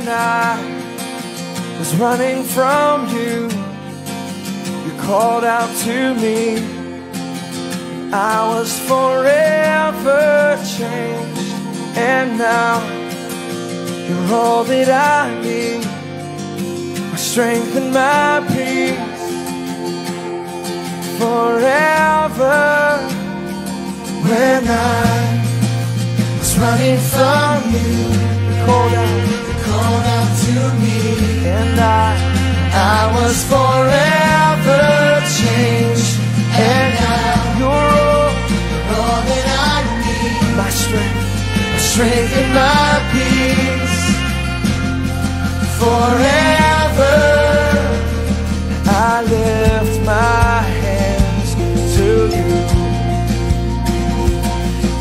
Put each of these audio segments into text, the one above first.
when I was running from you, you called out to me. I was forever changed, and now you're all that I need, my strength and my peace. Forever, when I was running from you, you called out to me, and I was forever changed, and now you're all that I need, my strength and my peace. Forever, I lift my hands to you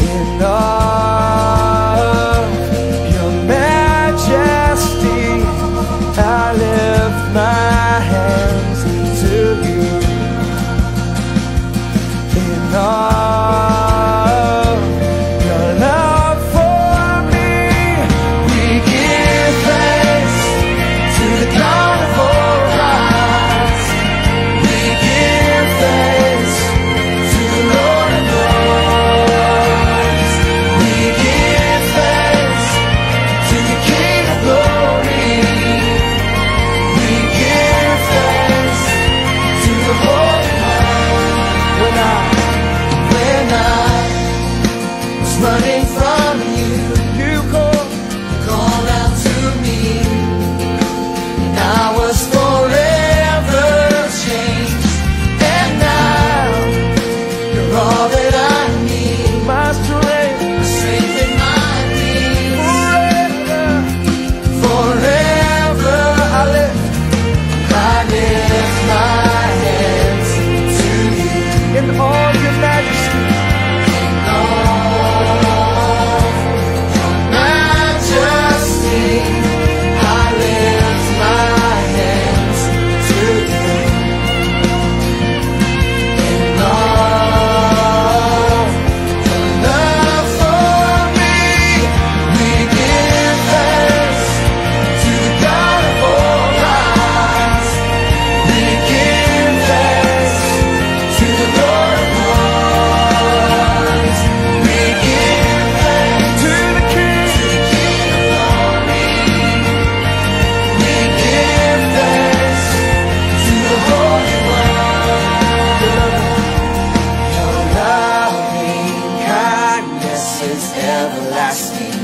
in all your majesty. I lift my hands to you in all your love for me. We give thanks to the God of all gods. We give thanks to the Lord of lords. We give thanks to the King of glory. We give thanks to the Holy One. When I was running from you, you called out to me, and I was forever changed, and now you're all that I need, my strength and my peace. Forever, I lift my hands to you in all your majesty. In all your majesty, I lift my hands to you. In all your love for me, we give thanks to the God of all gods. We give thanks to the Lord of lords. We give thanks to the King of glory. We give thanks to the Holy One. Your loving kindness is everlasting.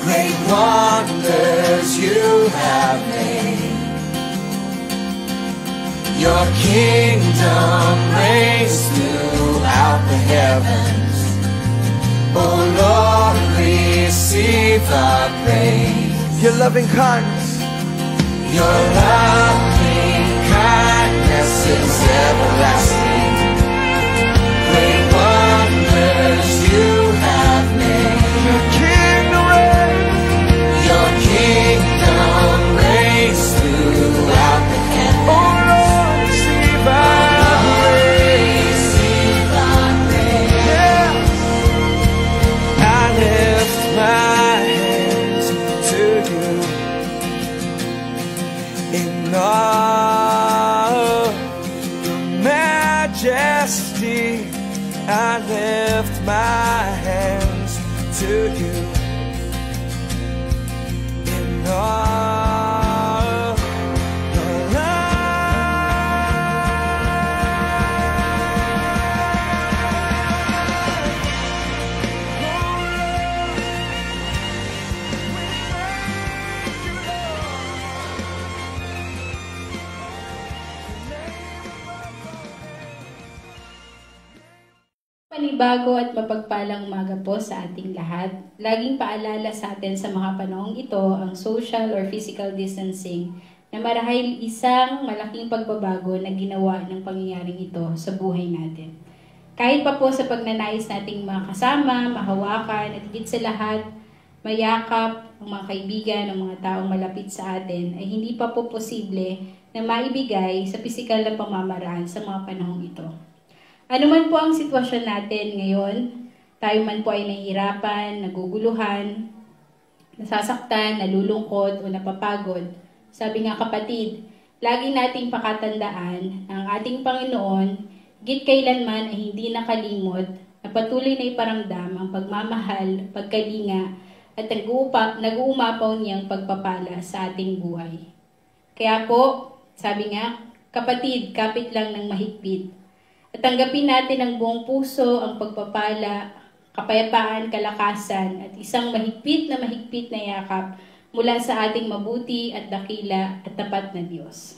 Great wonders you have made. Your kingdom reigns throughout the heavens. Oh Lord, receive our praise. Your loving kindness. Your loving kindness is everlasting. Great wonders you have made. Your kingdom reigns. Your kingdom reigns throughout the heavens. Oh Lord, receive our praise. Receive our praise. Yeah. I lift my hands to you in all your majesty. I lift my hands to you in all your Panibago at mapagpalang umaga po sa ating lahat. Laging paalala sa atin sa mga panahong ito ang social or physical distancing na marahil isang malaking pagbabago na ginawa ng pangyayaring ito sa buhay natin. Kahit pa po sa pagnanais nating makasama, mahawakan at higit sa lahat, mayakap ang mga kaibigan, ang mga taong malapit sa atin ay hindi pa po posible na maibigay sa pisikal na pamamaraan sa mga panahong ito. Ano man po ang sitwasyon natin ngayon, tayo man po ay nahihirapan, naguguluhan, nasasaktan, nalulungkot, o napapagod. Sabi nga kapatid, lagi nating pakatandaan ang ating Panginoon, git kailanman ay hindi nakalimot na patuloy na iparamdam ang pagmamahal, pagkalinga, at nag-uumapaw niyang pagpapala sa ating buhay. Kaya po, sabi nga, kapatid, kapit lang ng mahigpit. At tanggapin natin ng buong puso ang pagpapala, kapayapaan, kalakasan, at isang mahigpit na yakap mula sa ating mabuti at dakila at tapat na Diyos.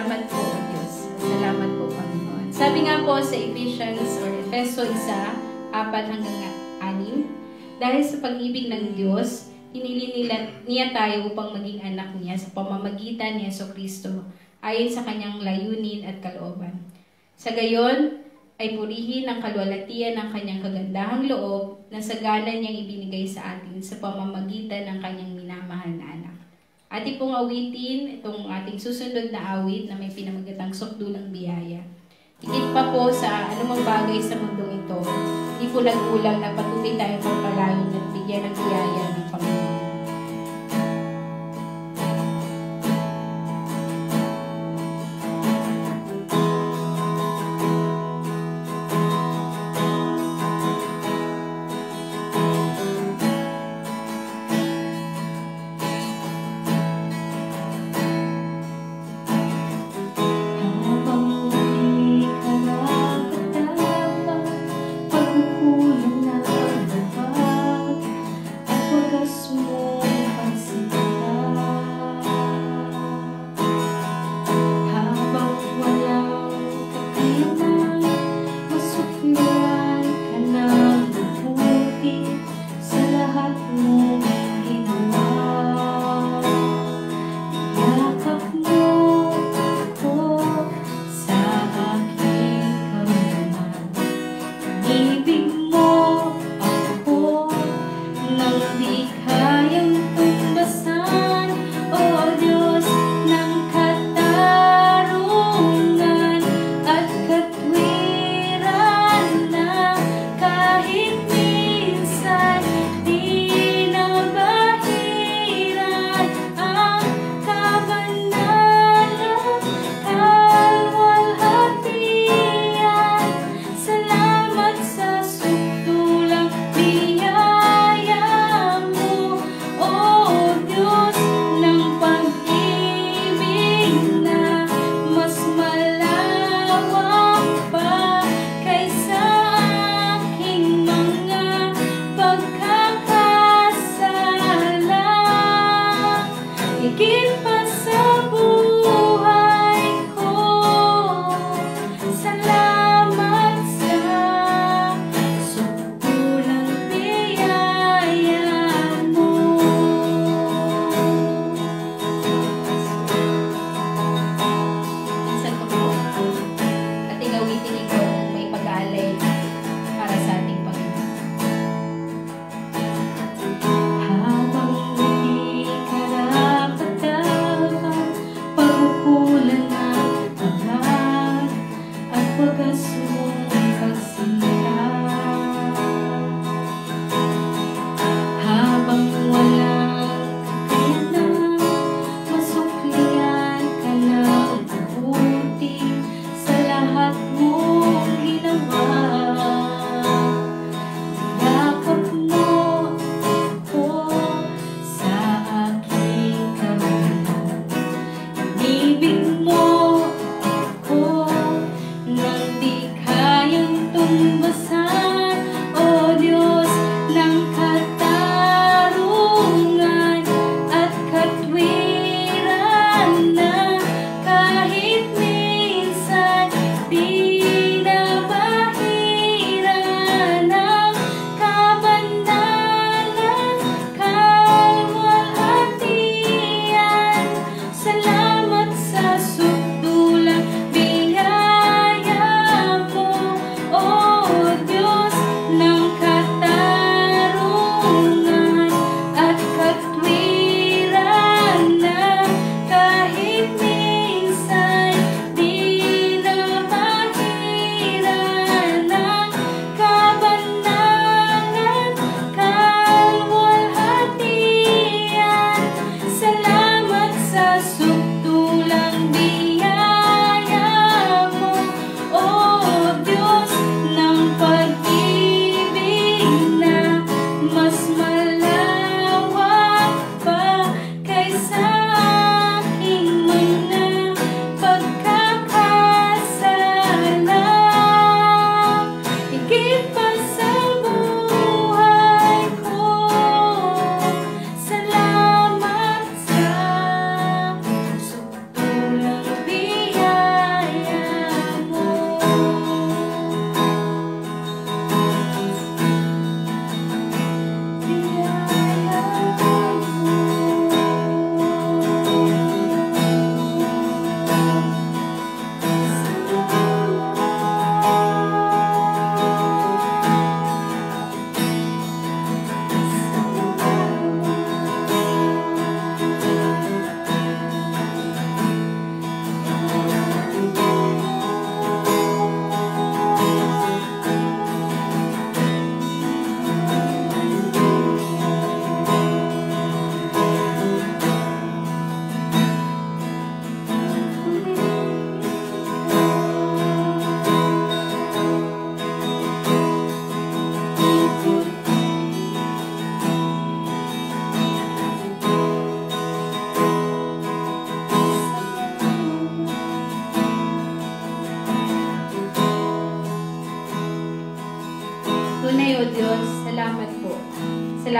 Salamat po, O Diyos. Salamat po, Panginoon. Sabi nga po sa Ephesians or Efeso 1:4-6, dahil sa pag-ibig ng Diyos, pinili niya tayo upang maging anak niya sa pamamagitan ni Jesucristo ayon sa kanyang layunin at kalooban. Sa gayon, ay purihin ang kalwalatian ng kanyang kagandahang loob na sagana niyang ibinigay sa atin sa pamamagitan ng kanyang minamahal na anak. Ating pong awitin itong ating susunod na awit na may pinamagatang sukdulang biyaya. Higit pa po sa anumang bagay sa mundong ito, hindi po nagkulang na patuloy tayong pagpalain at bigyan ng biyaya ng Panginoon. Pagkukulang na ang lahat, at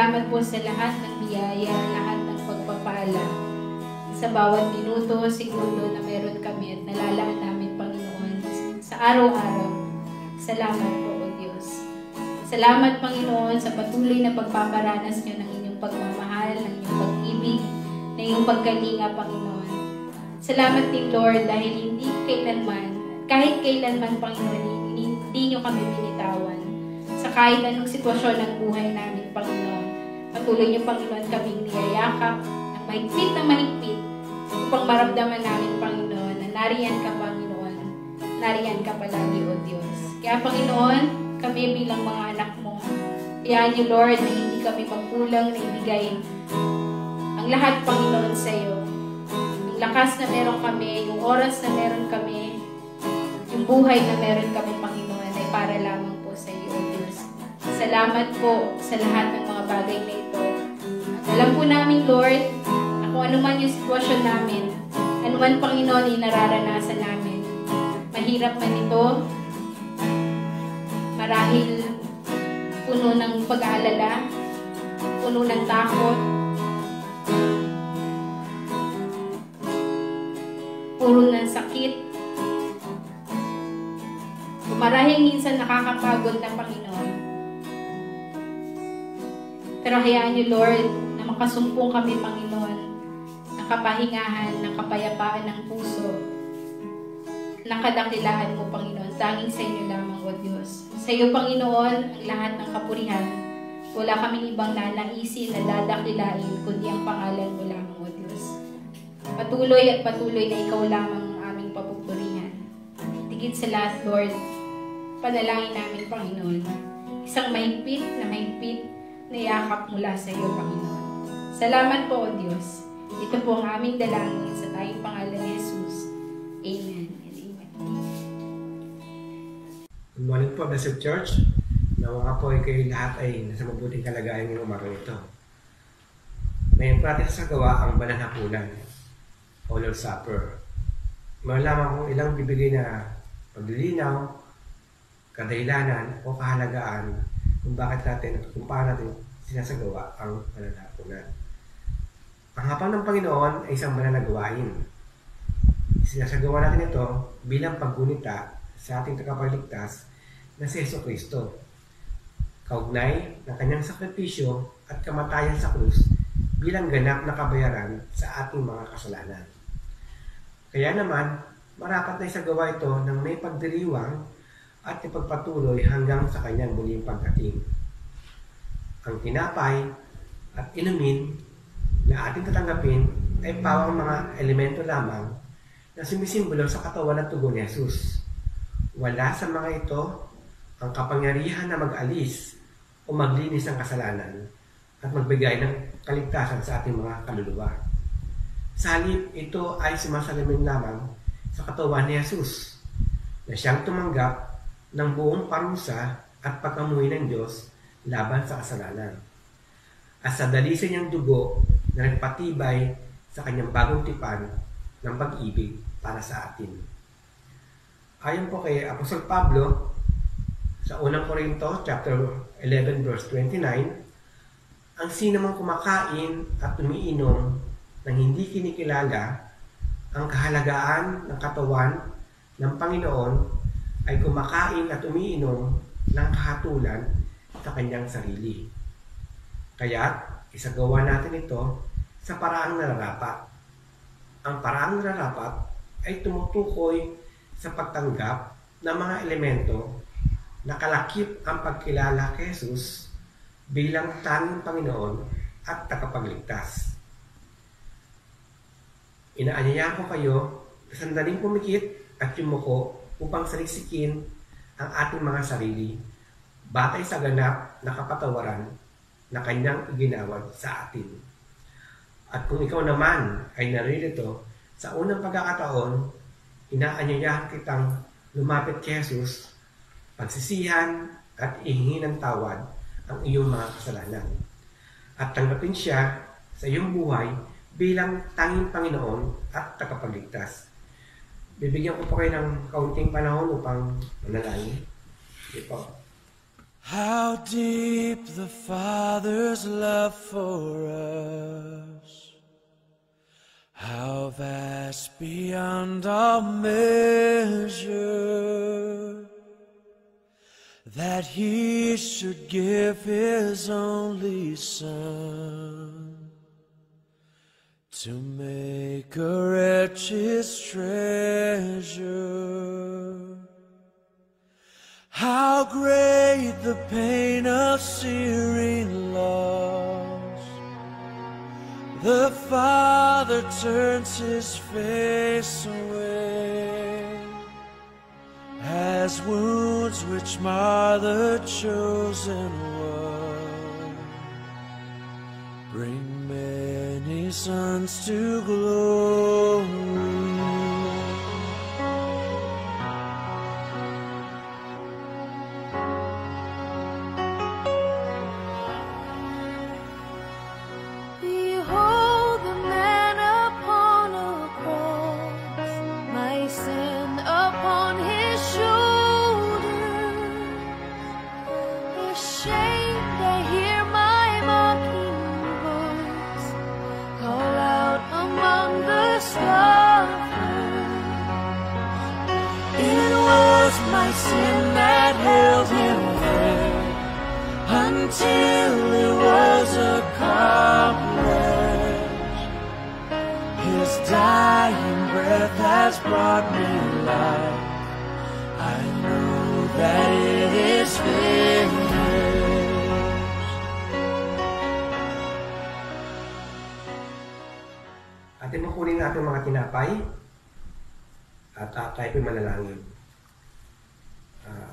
Salamat po sa lahat ng biyaya, lahat ng pagpapala. Sa bawat minuto, segundo na meron kami at nalalaan namin, Panginoon, sa araw-araw. Salamat po, O Diyos. Salamat, Panginoon, sa patuloy na pagpaparanas niyo ng inyong pagmamahal, ng inyong pag-ibig, ng inyong pagkalinga, Panginoon. Salamat din, Lord, dahil hindi kailanman, kahit kailanman, Panginoon, hindi niyo kami binitawan. Sa kahit anong sitwasyon ng buhay namin, Panginoon, patuloy niyo, Panginoon, kaming niyayakap ng mahigpit upang maramdaman namin, Panginoon, na nariyan ka, Panginoon. Nariyan ka palagi, O Diyos. Kaya, Panginoon, kami bilang mga anak mo, kayaan niyo, Lord, na hindi kami magkulang na ibigay ang lahat, Panginoon, sa iyo. Yung lakas na meron kami, yung oras na meron kami, yung buhay na meron kami, Panginoon, ay para lamang po sa iyo, O Diyos. Salamat po sa lahat ng mga bagay na ito. At alam po namin, Lord, na kung ano man yung sitwasyon namin, ano man, Panginoon, yung nararanasan namin, mahirap man ito, marahil puno ng pag-aalala, puno ng takot, puro ng sakit, marahil minsan nakakapagod na, Panginoon. Pero hayaan niyo, Lord, na makasumpong kami, Panginoon, ng kapahingahan, ng kapayapaan ng puso, ng kadakilaan mo, Panginoon. Tanging sa inyo lamang, O Diyos. Sa iyo, Panginoon, ang lahat ng kapurihan. Wala kaming ibang nanaisin na dadakilain, kundi ang pangalan mo lamang, O Diyos. Patuloy at patuloy na ikaw lamang ang aming papupurihan. Tigit sa lahat, Lord, panalangin namin, Panginoon. Isang mahigpit na yakap mula sa iyo, Panginoon. Salamat po, O Diyos. Ito po ang aming dalangin sa tayong pangalan ni Jesus. Amen and amen. Good morning po, Blessed Church. Nawa po kayo lahat ay nasa mabuting kalagayan ng umaga ito. Ngayon po natin sasagawa ang banal na hapunan o Lord's Supper. Malaman kung ilang bibigay na paglilinaw, kadahilanan o kahalagaan kung bakit natin at kung paano natin sinasagawa ang banal na hapunan. Ang hapag ng Panginoon ay isang banal na gawain. Sinasagawa natin ito bilang paggunita sa ating tagapagligtas na si Jesucristo. Kaugnay ng kanyang sakripisyo at kamatayan sa krus bilang ganap na kabayaran sa ating mga kasalanan. Kaya naman, marapat na isagawa ito ng may pagdiriwang at ipagpatuloy hanggang sa kanyang muling pagdating. Ang tinapay at inumin na ating tatanggapin ay pawang mga elemento lamang na sumisimbolo sa katawan at tugon ni Jesus. Wala sa mga ito ang kapangyarihan na mag-alis o maglinis ng kasalanan at magbigay ng kaligtasan sa ating mga kaluluwa. Sa halip, ito ay sumasalamin lamang sa katawan ni Jesus na siyang tumanggap ng buong parusa at pagkamuhi ng Diyos laban sa kasalanan. At sa dalisan niyang dugo na nagpatibay sa kanyang bagong tipan ng pag-ibig para sa atin. Ayon po kay Apostol Pablo, sa unang Korinto, chapter 11, verse 29, ang sino mang kumakain at umiinom ng hindi kinikilala ang kahalagaan ng katawan ng Panginoon ay kumakain at umiinom ng kahatulan sa kanyang sarili. Kaya, isagawa natin ito sa paraang nararapat. Ang paraang nararapat ay tumutukoy sa pagtanggap ng mga elemento na kalakip ang pagkilala kay Jesus bilang tanging Panginoon at tagapagligtas. Inaanyayahan ko kayo na sandaling pumikit at yumuko upang saliksikin ang ating mga sarili batay sa ganap na kapatawaran na kanyang iginawad sa atin. At kung ikaw naman ay naririto sa unang pagkakataon, inaanyayahan kitang lumapit kay Jesus, pagsisihan at ihingi ng tawad ang iyong mga kasalanan. At tanggapin siya sa iyong buhay bilang tanging Panginoon at tagapagligtas. Bibigyan ko po kayo ng kaunting panahon upang manalangin. Sige po. How deep the Father's love for us, how vast beyond all measure, that He should give His only Son to make a wretch His treasure. How great the pain of searing loss! The Father turns His face away, as wounds which mar the chosen one bring many sons to glory. My sin that held Him there until it was accomplished. His dying breath has brought me life. I know that it is finished. Atin mo kunin natin mga tinapay at tayo po'y manalangin.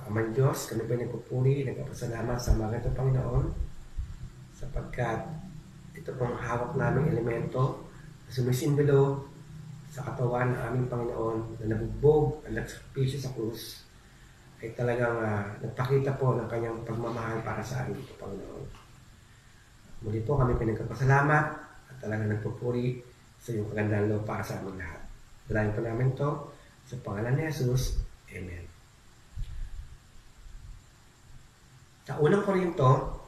Amang Diyos, kami po'y nagpupuri, nagpapasalamat sa mga ito, Panginoon, sapagkat ito pong hawak naming elemento na sumisimbolo sa katawan ng aming Panginoon na nabugbog at nagsakripisyo sa krus ay talagang nagpakita po ng kanyang pagmamahal para sa amin ito, Panginoon. Muli po kami pinagpapasalamat at talagang nagpupuri sa iyong kagandang loob para sa aming lahat. Dalangin po namin ito sa pangalan ni Jesus. Amen. Sa unang Korinto,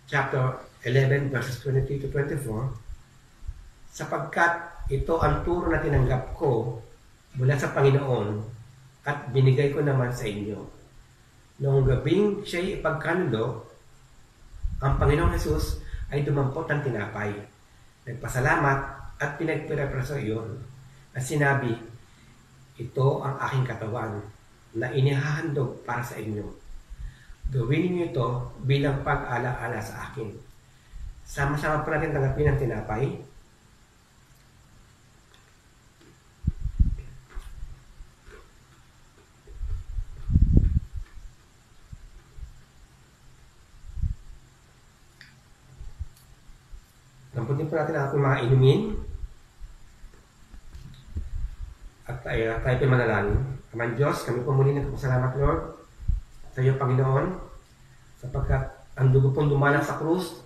chapter 11, verses 23 to 24, sapagkat ito ang turo na tinanggap ko mula sa Panginoon at binigay ko naman sa inyo. Noong gabing siya'y ipagkanulo, ang Panginoong Jesus ay dumampot ng tinapay, nagpasalamat at pinagpirapraso iyon at sinabi, ito ang aking katawan na inihahandog para sa inyo. Gawin niyo ito bilang pag-ala-ala sa akin. Sama-sama po natin tanggapin ang tinapay. Lamputin po natin ang ating mga inumin. At tayo po manalangin. Amang Diyos, kami po muli nagpapasalamat, Lord, sa iyo, Panginoon, sapagkat ang dugo pong dumalang sa krus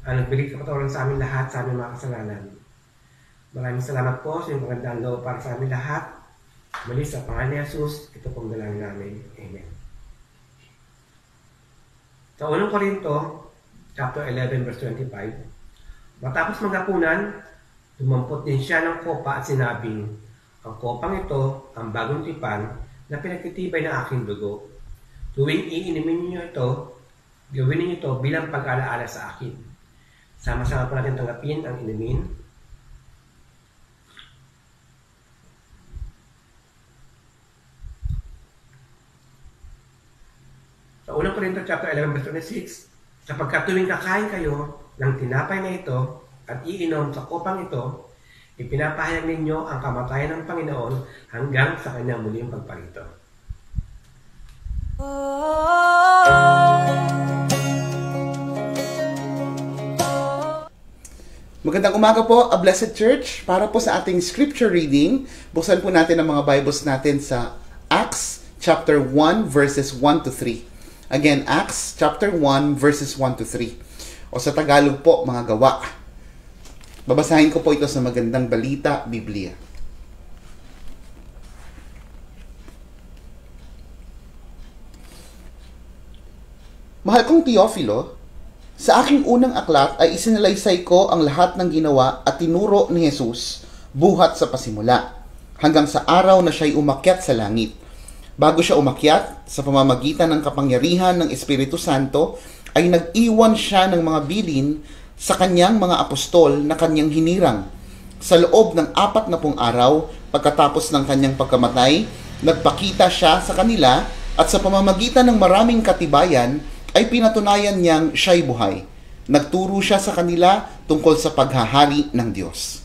ang nagbigay kapatawaran sa amin lahat sa aming mga kasalanan. Maraming salamat po sa iyong magandang loob para sa amin lahat. Muli sa pangalan ni Jesus, ito pong dalangin namin. Amen. Sa unang Korinto, chapter 11, verse 25, matapos maghapunan, dumampot din siya ng kopa at sinabing, ang kopang ito, ang bagong tipan, na pinagtitibay ng aking dugo. Tuwing iinimin niyo ito, gawin niyo ito bilang pag-alaala sa akin. Sama-sama po natin tanggapin ang inumin. Sa unang Korinto chapter 11 verse 26, sapagkat tuwing kakain kayo ng tinapay na ito at iinom sa kopang ito, ipinapahayag ninyo ang kamatayan ng Panginoon hanggang sa kanyang muling pagparito. Magandang umaga po, A Blessed Church. Para po sa ating scripture reading, buksan po natin ang mga Bibles natin sa Acts chapter 1 verses 1 to 3. Again, Acts chapter 1 verses 1 to 3. O sa Tagalog po, mga gawa. Babasahin ko po ito sa Magandang Balita, Biblia. Mahal kong Teofilo, sa aking unang aklat ay isinalaysay ko ang lahat ng ginawa at tinuro ni Jesus buhat sa pasimula, hanggang sa araw na siya'y umakyat sa langit. Bago siya umakyat, sa pamamagitan ng kapangyarihan ng Espiritu Santo, ay nag-iwan siya ng mga bilin sa kanyang mga apostol na kanyang hinirang. Sa loob ng 40 araw, pagkatapos ng kanyang pagkamatay, nagpakita siya sa kanila at sa pamamagitan ng maraming katibayan, ay pinatunayan niyang siya'y buhay. Nagturo siya sa kanila tungkol sa paghahari ng Diyos.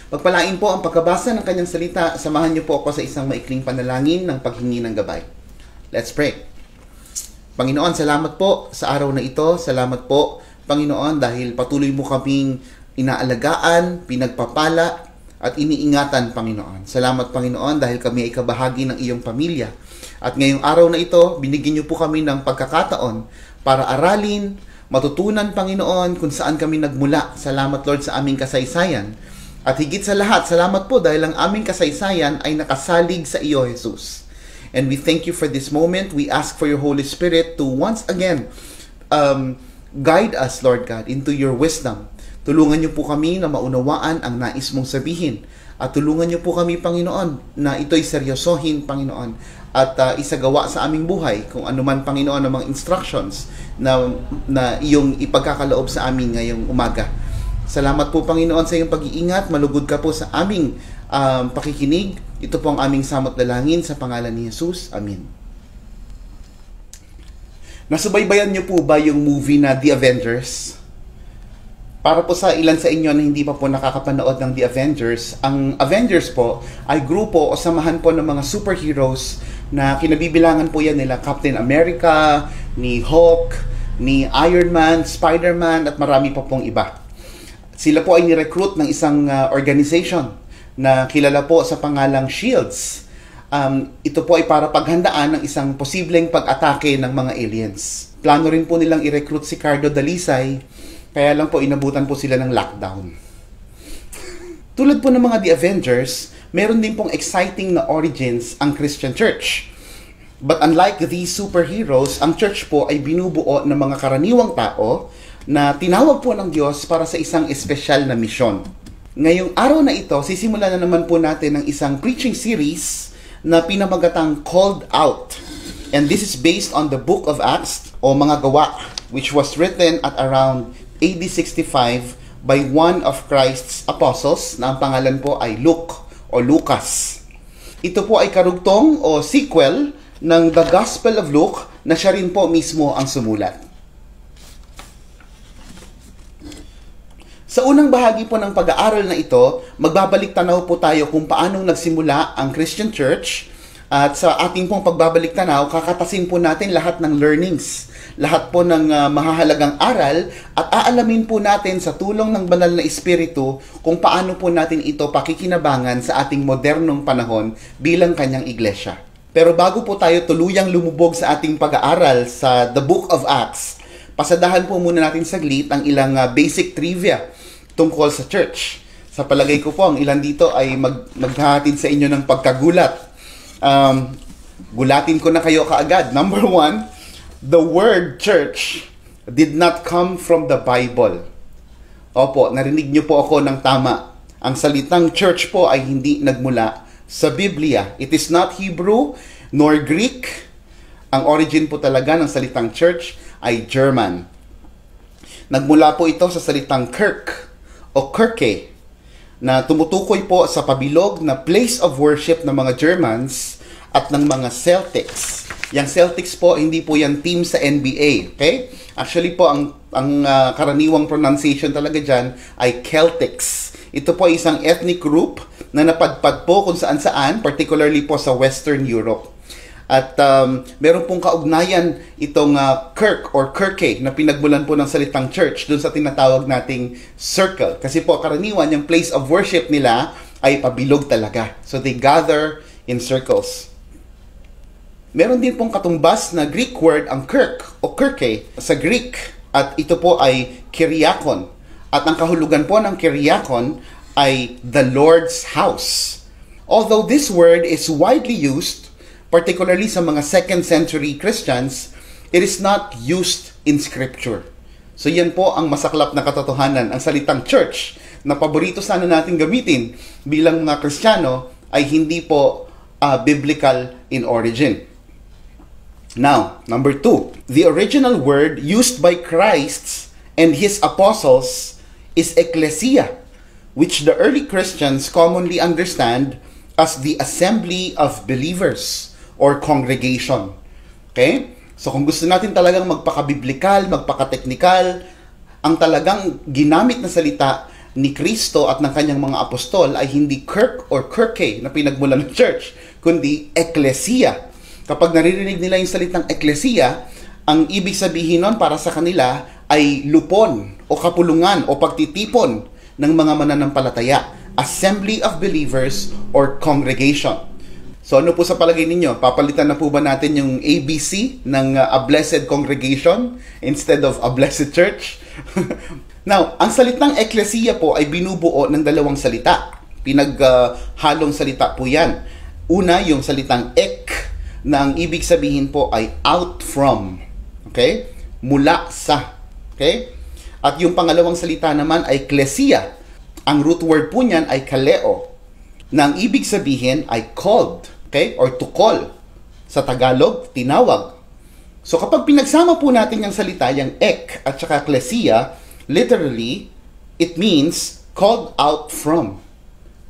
Pagpalain po ang pagkabasa ng kanyang salita. Samahan niyo po ako sa isang maikling panalangin ng paghingi ng gabay. Let's pray. Panginoon, salamat po sa araw na ito. Salamat po, Panginoon, dahil patuloy mo kaming inaalagaan, pinagpapala, at iniingatan, Panginoon. Salamat, Panginoon, dahil kami ay kabahagi ng iyong pamilya. At ngayong araw na ito, binigyan niyo po kami ng pagkakataon para aralin, matutunan, Panginoon, kung saan kami nagmula. Salamat, Lord, sa aming kasaysayan. At higit sa lahat, salamat po dahil ang aming kasaysayan ay nakasalig sa iyo, Jesus. And we thank you for this moment. We ask for your Holy Spirit to once again guide us, Lord God, into your wisdom. Tulungan niyo po kami na maunawaan ang nais mong sabihin. At tulungan niyo po kami, Panginoon, na ito'y seryosohin, Panginoon, at isagawa sa aming buhay kung anuman, Panginoon, ng mga instructions na iyong ipagkakaloob sa amin ngayong umaga. Salamat po, Panginoon, sa iyong pag-iingat. Malugod ka po sa aming pakikinig. Ito po ang aming samot dalangin sa pangalan ni Jesus. Amen. Nasubaybayan niyo po ba yung movie na The Avengers? Para po sa ilan sa inyo na hindi pa po nakakapanood ng The Avengers, ang Avengers po ay grupo o samahan po ng mga superheroes na kinabibilangan po yan nila Captain America, ni Hulk, ni Iron Man, Spider-Man at marami pa pong iba. Sila po ay ni-recruit ng isang organization na kilala po sa pangalang Shields. Ito po ay para paghandaan ng isang posibleng pag-atake ng mga aliens. Plano rin po nilang i-recruit si Cardo Dalisay, kaya lang po inabutan po sila ng lockdown. Tulad po ng mga The Avengers, meron din pong exciting na origins ang Christian Church. But unlike these superheroes, ang church po ay binubuo ng mga karaniwang tao na tinawag po ng Diyos para sa isang espesyal na misyon. Ngayong araw na ito, sisimulan na naman po natin ng isang preaching series na pinamagatang Called Out. And this is based on the book of Acts o mga gawa, which was written at around AD 65 by one of Christ's apostles na ang pangalan po ay Luke o Lucas. Ito po ay karugtong o sequel ng The Gospel of Luke na siya rin po mismo ang sumulat. Sa unang bahagi po ng pag-aaral na ito, magbabalik tanaw po tayo kung paanong nagsimula ang Christian Church. At sa ating pong pagbabalik tanaw, kakatasin po natin lahat ng learnings, lahat po ng mahahalagang aral, at aalamin po natin sa tulong ng banal na Espiritu kung paano po natin ito pakikinabangan sa ating modernong panahon bilang kanyang iglesia. Pero bago po tayo tuluyang lumubog sa ating pag-aaral sa The Book of Acts, pasadahan po muna natin saglit ang ilang basic trivia tungkol sa church. Sa palagay ko po, ang ilan dito ay maghahatid sa inyo ng pagkagulat. Gulatin ko na kayo kaagad. Number 1, the word church did not come from the Bible. Opo, narinig niyo po ako ng tama. Ang salitang church po ay hindi nagmula sa Biblia. It is not Hebrew nor Greek. Ang origin po talaga ng salitang church ay German. Nagmula po ito sa salitang kirk o kirke na tumutukoy po sa pabilog na place of worship ng mga Germans at ng mga Celtics. Yang Celtics po, hindi po yan team sa NBA. Okay? Actually po, ang karaniwang pronunciation talaga dyan ay Celtics. Ito po ay isang ethnic group na napadpad po kung saan-saan, particularly po sa Western Europe. At meron pong kaugnayan itong kirk or kirke na pinagmulan po ng salitang church dun sa tinatawag nating circle. Kasi po karaniwan yung place of worship nila ay pabilog talaga. So they gather in circles. Meron din pong katumbas na Greek word ang kirk o kirke sa Greek at ito po ay kyriakon. At ang kahulugan po ng kyriakon ay the Lord's house. Although this word is widely used, particularly sa mga 2nd century Christians, It is not used in Scripture. So yan po ang masaklap na katotohanan. Ang salitang church na paborito sana natin gamitin bilang mga Kristiyano ay hindi po biblical in origin. Now, number 2, the original word used by Christ and His apostles is ecclesia, which the early Christians commonly understand as the assembly of believers or congregation. Okay? So kung gusto natin talagang magpaka-biblikal, magpaka-technical, ang talagang ginamit na salita ni Kristo at ng kanyang mga apostol ay hindi kirk or kirke na pinagmulan ng church, kundi ecclesia. Kapag naririnig nila yung salitang ecclesia, ang ibig sabihin nun para sa kanila ay lupon o kapulungan o pagtitipon ng mga mananampalataya, assembly of believers or congregation. So ano po sa palagay ninyo? Papalitan na po ba natin yung ABC ng a blessed congregation instead of a blessed church? Now, ang salitang ecclesia po ay binubuo ng dalawang salita. Pinaghalong salita po yan. Una, yung salitang ek, na ang ibig sabihin po ay out from. Okay? Mula sa. Okay? At yung pangalawang salita naman ay klesia. Ang root word po niyan ay kaleo, na ang ibig sabihin ay called. Okay? Or to call. Sa Tagalog, tinawag. So kapag pinagsama po natin yung salita, yung ek at saka klesia, literally, it means called out from.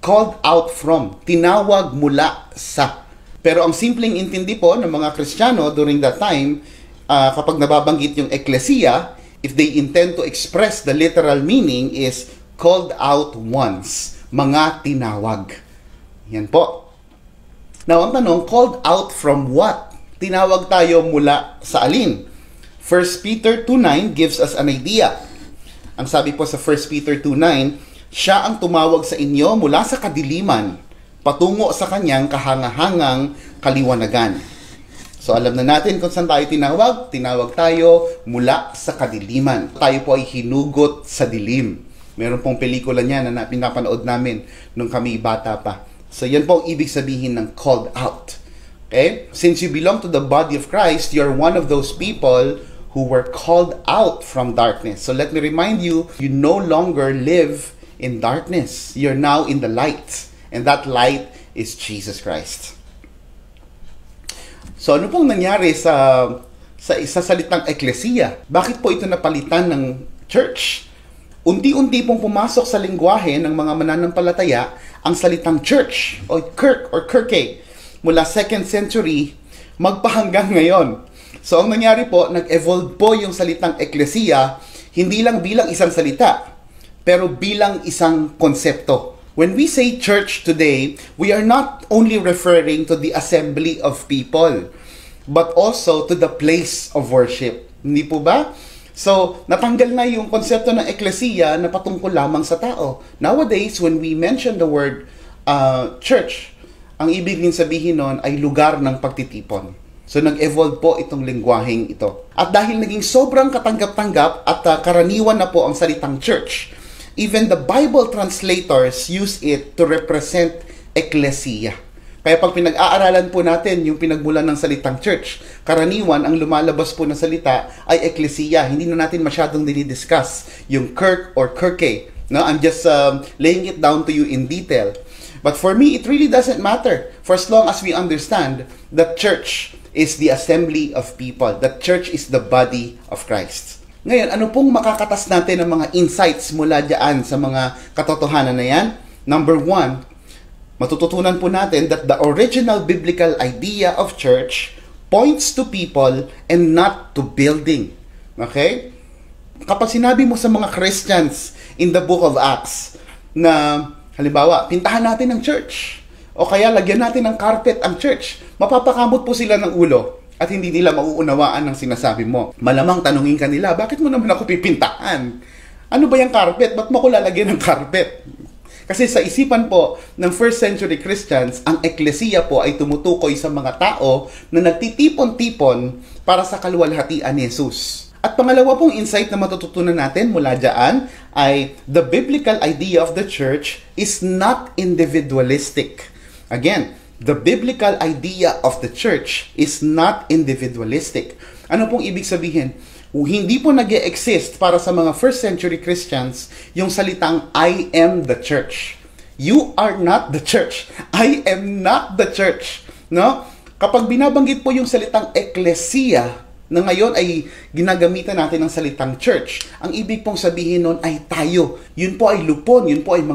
Called out from. Tinawag mula sa. Pero ang simpleng intindi po ng mga Kristiyano during that time, kapag nababanggit yung ecclesia, if they intend to express the literal meaning is called out ones. Mga tinawag. Yan po. Now, ang tanong, called out from what? Tinawag tayo mula sa alin? 1 Peter 2:9 gives us an idea. Ang sabi po sa 1 Peter 2:9, siya ang tumawag sa inyo mula sa kadiliman, patungo sa kanyang kahangahangang kaliwanagan. So alam na natin kung saan tayo tinawag. Tinawag tayo mula sa kadiliman. Tayo po ay hinugot sa dilim. Meron pong pelikula niya na pinapanood namin nung kami bata pa. So yan po ang ibig sabihin ng called out. Okay? Since you belong to the body of Christ, you're one of those people who were called out from darkness. So let me remind you, you no longer live in darkness. You're now in the light. And that light is Jesus Christ. So ano pong nangyari sa salitang ecclesia? Bakit po ito napalitan ng church? Unti-unti pong pumasok sa lengguwahe ng mga mananampalataya ang salitang church o kirk or kirke mula 2nd century magpahanggang ngayon. So ang nangyari po, nag-evolve po yung salitang ecclesia hindi lang bilang isang salita, pero bilang isang konsepto. When we say church today, we are not only referring to the assembly of people, but also to the place of worship. Hindi po ba? So, natanggal na yung konsepto ng ecclesia na patungkol lamang sa tao. Nowadays, when we mention the word church, ang ibig sabihin nun ay lugar ng pagtitipon. So, nag-evolve po itong lengguwaheng ito. At dahil naging sobrang katanggap-tanggap at karaniwan na po ang salitang church, even the Bible translators use it to represent ecclesia. Kaya pag pinag-aaralan po natin yung pinagmulan ng salitang church, karaniwan ang lumalabas po na salita ay ecclesia. Hindi na natin masyadong dinidiscuss yung kirk or kirke. No? I'm just laying it down to you in detail. But for me, it really doesn't matter. For as long as we understand that church is the assembly of people. That church is the body of Christ. Ngayon, ano pong makakatas natin ng mga insights mula dyan sa mga katotohanan na yan? Number 1, matututunan po natin that the original biblical idea of church points to people and not to building. Okay? Kapag sinabi mo sa mga Christians in the book of Acts na, halimbawa, pintahan natin ang church o kaya lagyan natin ng carpet ang church, mapapakamot po sila ng ulo at hindi nila mauunawaan ng sinasabi mo. Malamang tanungin ka nila, bakit mo naman ako pipintahan? Ano ba yung carpet? Ba't mo ko lalagyan ng carpet? Kasi sa isipan po ng first century Christians, ang ecclesia po ay tumutukoy sa mga tao na nagtitipon-tipon para sa kaluwalhatian ni Jesus. At pangalawa pong insight na matututunan natin mula dyan ay the biblical idea of the church is not individualistic. Again, the biblical idea of the church is not individualistic. Ano pong ibig sabihin? Hindi po nag-exist para sa mga first century Christians yung salitang I am the church. You are not the church. I am not the church. No? Kapag binabanggit po yung salitang ecclesia, na ngayon ay ginagamitan natin ng salitang church, ang ibig pong sabihin nun ay tayo. Yun po ay lupon, yun po ay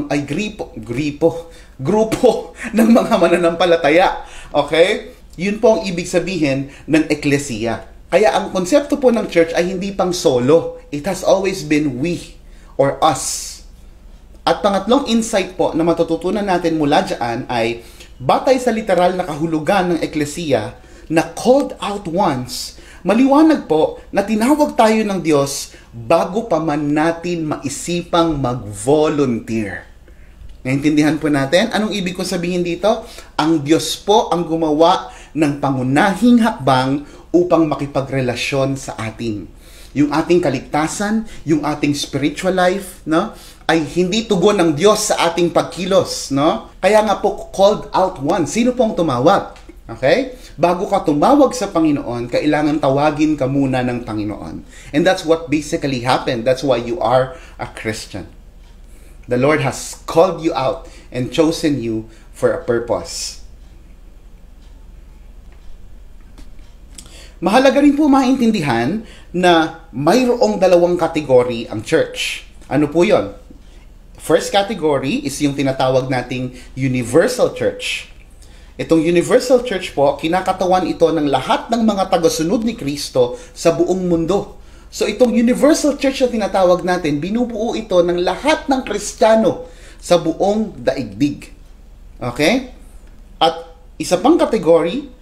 grupo ng mga mananampalataya. Okay? Yun po ang ibig sabihin ng ecclesia. Kaya ang konsepto po ng church ay hindi pang solo. It has always been we or us. At pangatlong insight po na matututunan natin mula dyan ay batay sa literal na kahulugan ng ecclesia na called out once, maliwanag po na tinawag tayo ng Diyos bago pa man natin maisipang mag-volunteer. Naintindihan po natin? Anong ibig ko sabihin dito? Ang Diyos po ang gumawa ng pangunahing hakbang upang makipagrelasyon sa atin. Yung ating kaligtasan, yung ating spiritual life, no, ay hindi tugon ng Diyos sa ating pagkilos, no? Kaya nga po called out once. Sino pong tumawag? Okay? Bago ka tumawag sa Panginoon, kailangan tawagin ka muna ng Panginoon. And that's what basically happened. That's why you are a Christian. The Lord has called you out and chosen you for a purpose. Mahalaga rin po maintindihan na mayroong dalawang kategory ang church. Ano po yon? First category is yung tinatawag nating universal church. Itong universal church po, kinakatawan ito ng lahat ng mga tagasunod ni Kristo sa buong mundo. So itong universal church na tinatawag natin, binubuo ito ng lahat ng Kristiyano sa buong daigdig. Okay? At isa pang category,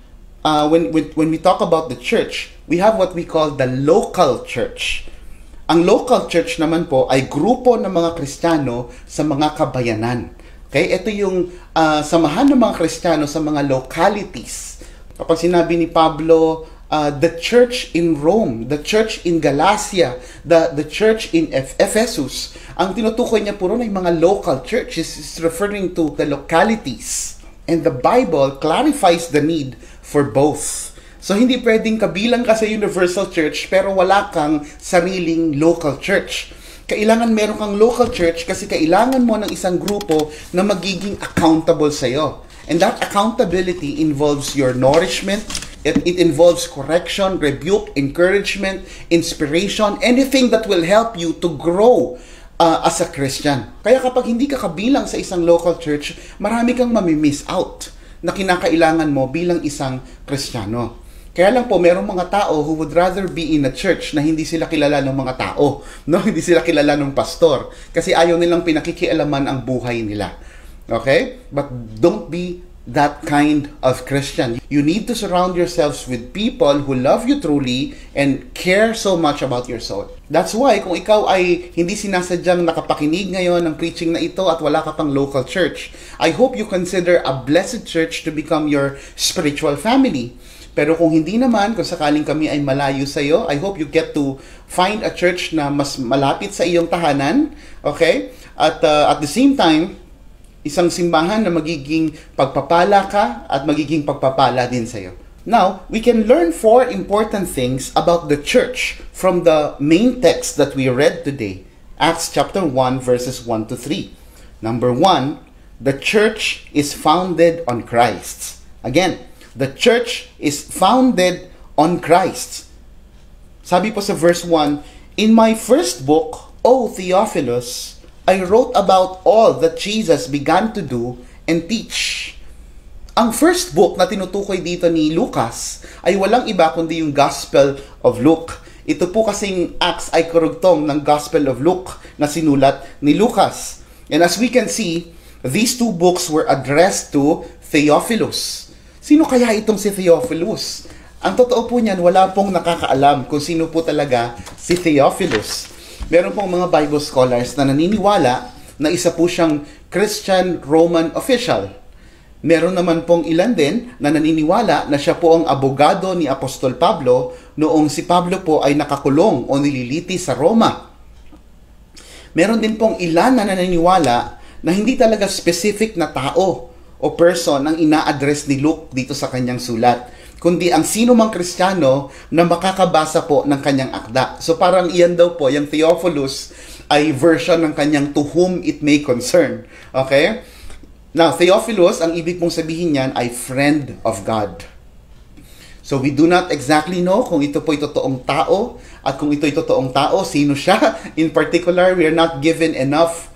when we talk about the church, we have what we call the local church. Ang local church naman po ay grupo ng mga Kristiyano sa mga kabayanan. Okay, ito yung samahan ng mga Kristiyano sa mga localities. Kapag sinabi ni Pablo, the church in Rome, the church in Galatia, the church in Ephesus, ang tinutukoy niya puro ay mga local churches, is referring to the localities. And the Bible clarifies the need for both. So hindi pwedeng kabilang ka sa universal church pero wala kang sariling local church. Kailangan meron kang local church kasi kailangan mo ng isang grupo na magiging accountable sa'yo. And that accountability involves your nourishment, it involves correction, rebuke, encouragement, inspiration, anything that will help you to grow as a Christian. Kaya kapag hindi ka kabilang sa isang local church, marami kang mamimiss out na kinakailangan mo bilang isang Kristiyano. Kaya lang po, merong mga tao who would rather be in a church na hindi sila kilala ng mga tao, no? Hindi sila kilala ng pastor kasi ayaw nilang pinakikialaman ang buhay nila. Okay? But don't be that kind of Christian. You need to surround yourselves with people who love you truly and care so much about your soul. That's why kung ikaw ay hindi sinasadyang nakapakinig ngayon ng preaching na ito at wala ka pang local church, I hope you consider a blessed church to become your spiritual family. Pero kung hindi naman, kung sakaling kami ay malayo sa iyo, I hope you get to find a church na mas malapit sa iyong tahanan, okay? At the same time, isang simbahan na magiging pagpapala ka at magiging pagpapala din sa iyo. Now, we can learn 4 important things about the church from the main text that we read today, Acts chapter 1 verses 1 to 3. Number 1, the church is founded on Christ. Again, the church is founded on Christ. Sabi po sa verse 1, in my first book, O Theophilus, I wrote about all that Jesus began to do and teach. Ang first book na tinutukoy dito ni Lucas ay walang iba kundi yung Gospel of Luke. Ito po kasing Acts ay karugtong ng Gospel of Luke na sinulat ni Lucas. And as we can see, these 2 books were addressed to Theophilus. Sino kaya itong si Theophilus? Ang totoo po niyan, wala pong nakakaalam kung sino po talaga si Theophilus. Meron pong mga Bible scholars na naniniwala na isa po siyang Christian Roman official. Meron naman pong ilan din na naniniwala na siya po ang abogado ni Apostol Pablo noong si Pablo po ay nakakulong o nililiti sa Roma. Meron din pong ilan na naniniwala na hindi talaga specific na tao o person ang ina-address ni Luke dito sa kanyang sulat. kundi ang sino mang Kristiyano na makakabasa po ng kanyang akda. So parang iyan daw po, yung Theophilus ay version ng kanyang to whom it may concern. Okay? Now, Theophilus, ang ibig pong sabihin niyan ay friend of God. So we do not exactly know kung ito po ay totoong tao, at kung ito ay totoong tao, sino siya. In particular, we are not given enough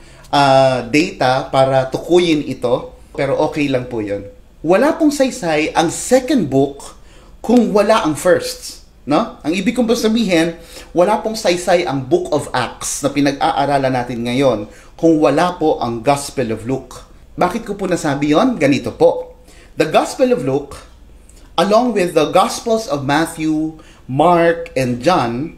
data para tukuyin ito, pero okay lang po yun. Wala pong saysay ang second book kung wala ang first. No? Ang ibig kong sabihin, wala pong saysay ang Book of Acts na pinag-aaralan natin ngayon kung wala po ang Gospel of Luke. Bakit ko po nasabi yon? Ganito po. The Gospel of Luke, along with the Gospels of Matthew, Mark, and John,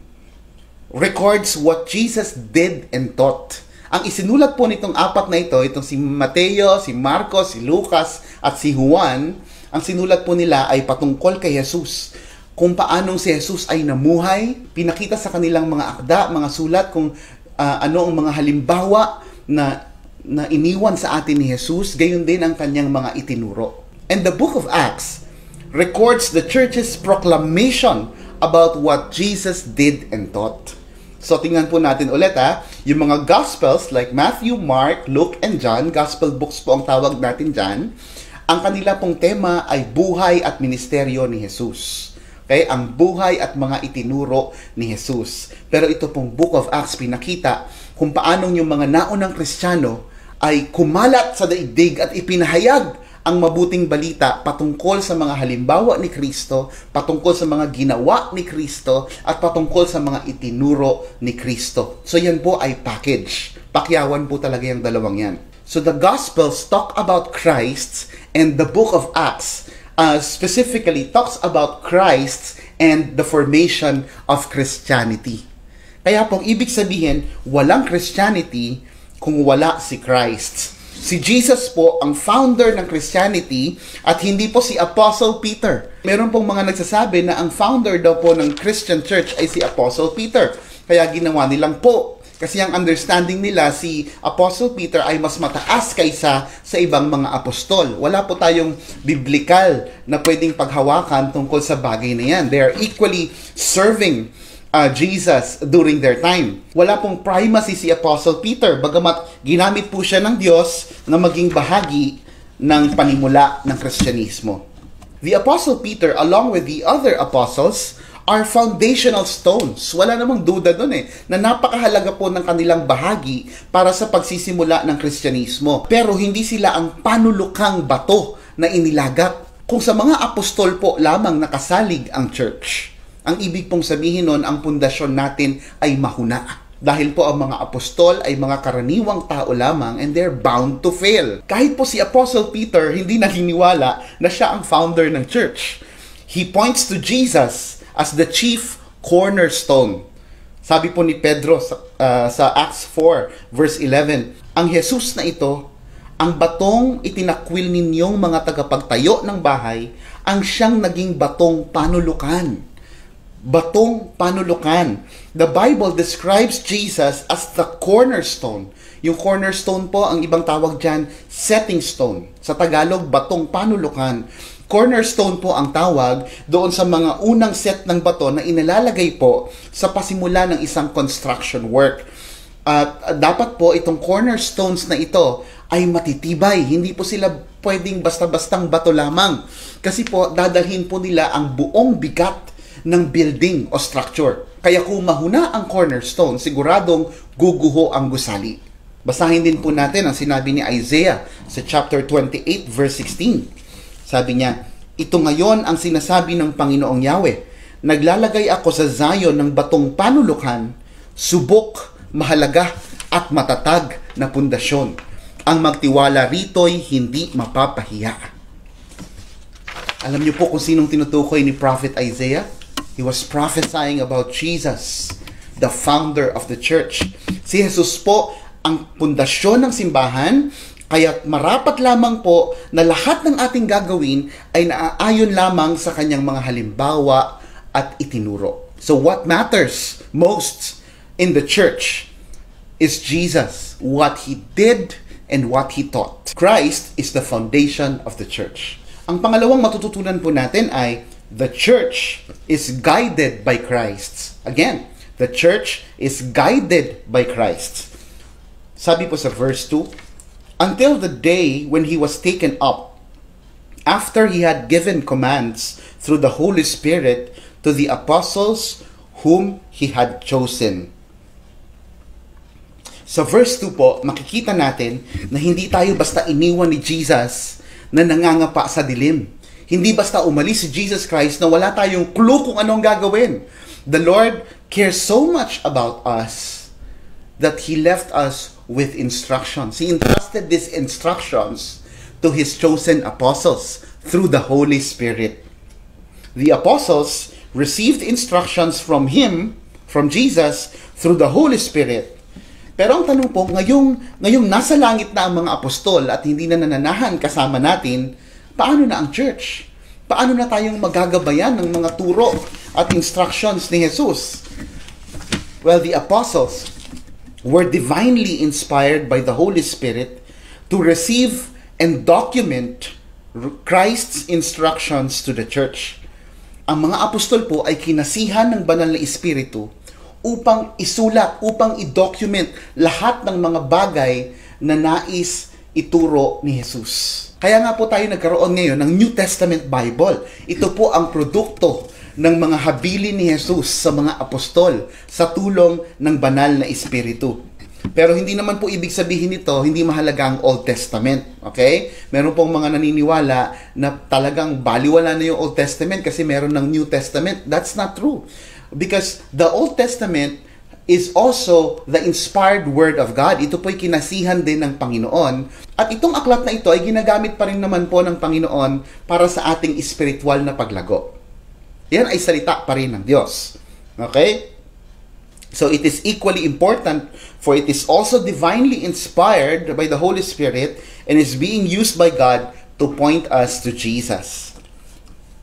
records what Jesus did and taught. Ang isinulat po nitong apat na ito, itong si Mateo, si Marcos, si Lucas, at si Juan, ang sinulat po nila ay patungkol kay Jesus. Kung paanong si Jesus ay namuhay, pinakita sa kanilang mga akda, mga sulat, kung ano ang mga halimbawa na iniwan sa atin ni Jesus, gayon din ang kanyang mga itinuro. And the book of Acts records the church's proclamation about what Jesus did and taught. So, tingnan po natin ulit yung mga Gospels like Matthew, Mark, Luke, and John, Gospel books po ang tawag natin dyan, ang kanila pong tema ay buhay at ministeryo ni Jesus. Okay? Ang buhay at mga itinuro ni Jesus. Pero ito pong Book of Acts pinakita kung paanong yung mga naunang Kristiyano ay kumalat sa daigdig at ipinahayag ang mabuting balita patungkol sa mga halimbawa ni Kristo, patungkol sa mga ginawa ni Kristo, at patungkol sa mga itinuro ni Kristo. So yan po ay package. Pakyawan po talaga yung dalawang yan. So the Gospels talk about Christ, and the book of Acts specifically talks about Christ and the formation of Christianity. Kaya pong ibig sabihin, walang Christianity kung wala si Christ. Si Jesus po ang founder ng Christianity at hindi po si Apostle Peter. Meron pong mga nagsasabi na ang founder daw po ng Christian Church ay si Apostle Peter. Kaya ginawa nilang po. Kasi ang understanding nila, si Apostle Peter ay mas mataas kaysa sa ibang mga apostol. Wala po tayong biblikal na pwedeng paghawakan tungkol sa bagay na yan. They are equally serving Jesus during their time. Wala pong primacy si Apostle Peter, bagamat ginamit po siya ng Diyos na maging bahagi ng panimula ng Kristyanismo. The Apostle Peter, along with the other apostles, are foundational stones. Wala namang duda dun na napakahalaga po ng kanilang bahagi para sa pagsisimula ng Kristyanismo. Pero hindi sila ang panulukang bato na inilagak. Kung sa mga apostol po lamang nakasalig ang church, ang ibig pong sabihin nun, ang pundasyon natin ay mahuna. Dahil po ang mga apostol ay mga karaniwang tao lamang and they're bound to fail. Kahit po si Apostle Peter hindi naniniwala na siya ang founder ng church. He points to Jesus as the chief cornerstone. Sabi po ni Pedro sa Acts 4 verse 11, ang Jesus na ito, ang batong itinakwil ninyong mga tagapagtayo ng bahay, ang siyang naging batong panulukan. Batong panulukan. The Bible describes Jesus as the cornerstone. Yung cornerstone po, ang ibang tawag dyan, setting stone. Sa Tagalog, batong panulukan. Cornerstone po ang tawag doon sa mga unang set ng bato na inalalagay po sa pasimula ng isang construction work. At dapat po itong cornerstones na ito ay matitibay. Hindi po sila pwedeng basta-bastang bato lamang. Kasi po, dadalhin po nila ang buong bigat ng building o structure. Kaya kung mahuna ang cornerstone, siguradong guguho ang gusali. Basahin din po natin ang sinabi ni Isaiah sa chapter 28 verse 16. Sabi niya, ito ngayon ang sinasabi ng Panginoong Yahweh, naglalagay ako sa Zion ng batong panulukan, subok, mahalaga at matatag na pundasyon. Ang magtiwala rito'y hindi mapapahiya. Alam niyo po kung sinong tinutukoy ni Prophet Isaiah? He was prophesying about Jesus, the founder of the church. Si Jesus po ang pundasyon ng simbahan, kaya marapat lamang po na lahat ng ating gagawin ay naaayon lamang sa kanyang mga halimbawa at itinuro. So what matters most in the church is Jesus, what He did and what He taught. Christ is the foundation of the church. Ang pangalawang matututunan po natin ay the church is guided by Christ. Again, the church is guided by Christ. Sabi po sa verse 2, until the day when he was taken up, after he had given commands through the Holy Spirit to the apostles whom he had chosen. Sa verse 2 po, makikita natin na hindi tayo basta iniwan ni Jesus na nangangapa sa dilim. Hindi basta umalis si Jesus Christ na wala tayong clue kung anong gagawin. The Lord cares so much about us that He left us with instructions. He entrusted these instructions to His chosen apostles through the Holy Spirit. The apostles received instructions from Him, from Jesus, through the Holy Spirit. Pero ang tanong po, ngayong nasa langit na ang mga apostol at hindi na nananahan kasama natin, paano na ang church? Paano na tayong magagabayan ng mga turo at instructions ni Jesus? Well, the apostles were divinely inspired by the Holy Spirit to receive and document Christ's instructions to the church. Ang mga apostol po ay kinasihan ng banal na Espiritu upang isulat, upang i-document lahat ng mga bagay na nais ituro ni Jesus. Kaya nga po tayo nagkaroon ngayon ng New Testament Bible. Ito po ang produkto ng mga habilin ni Jesus sa mga apostol sa tulong ng banal na Espiritu. Pero hindi naman po ibig sabihin nito, hindi mahalaga ang Old Testament. Okay? Meron pong mga naniniwala na talagang baliwala na yung Old Testament kasi meron ng New Testament. That's not true. Because the Old Testament is also the inspired Word of God. Ito po'y kinasihan din ng Panginoon. At itong aklat na ito ay ginagamit pa rin naman po ng Panginoon para sa ating espiritual na paglago. Yan ay salita pa rin ng Diyos. Okay? So it is equally important, for it is also divinely inspired by the Holy Spirit and is being used by God to point us to Jesus.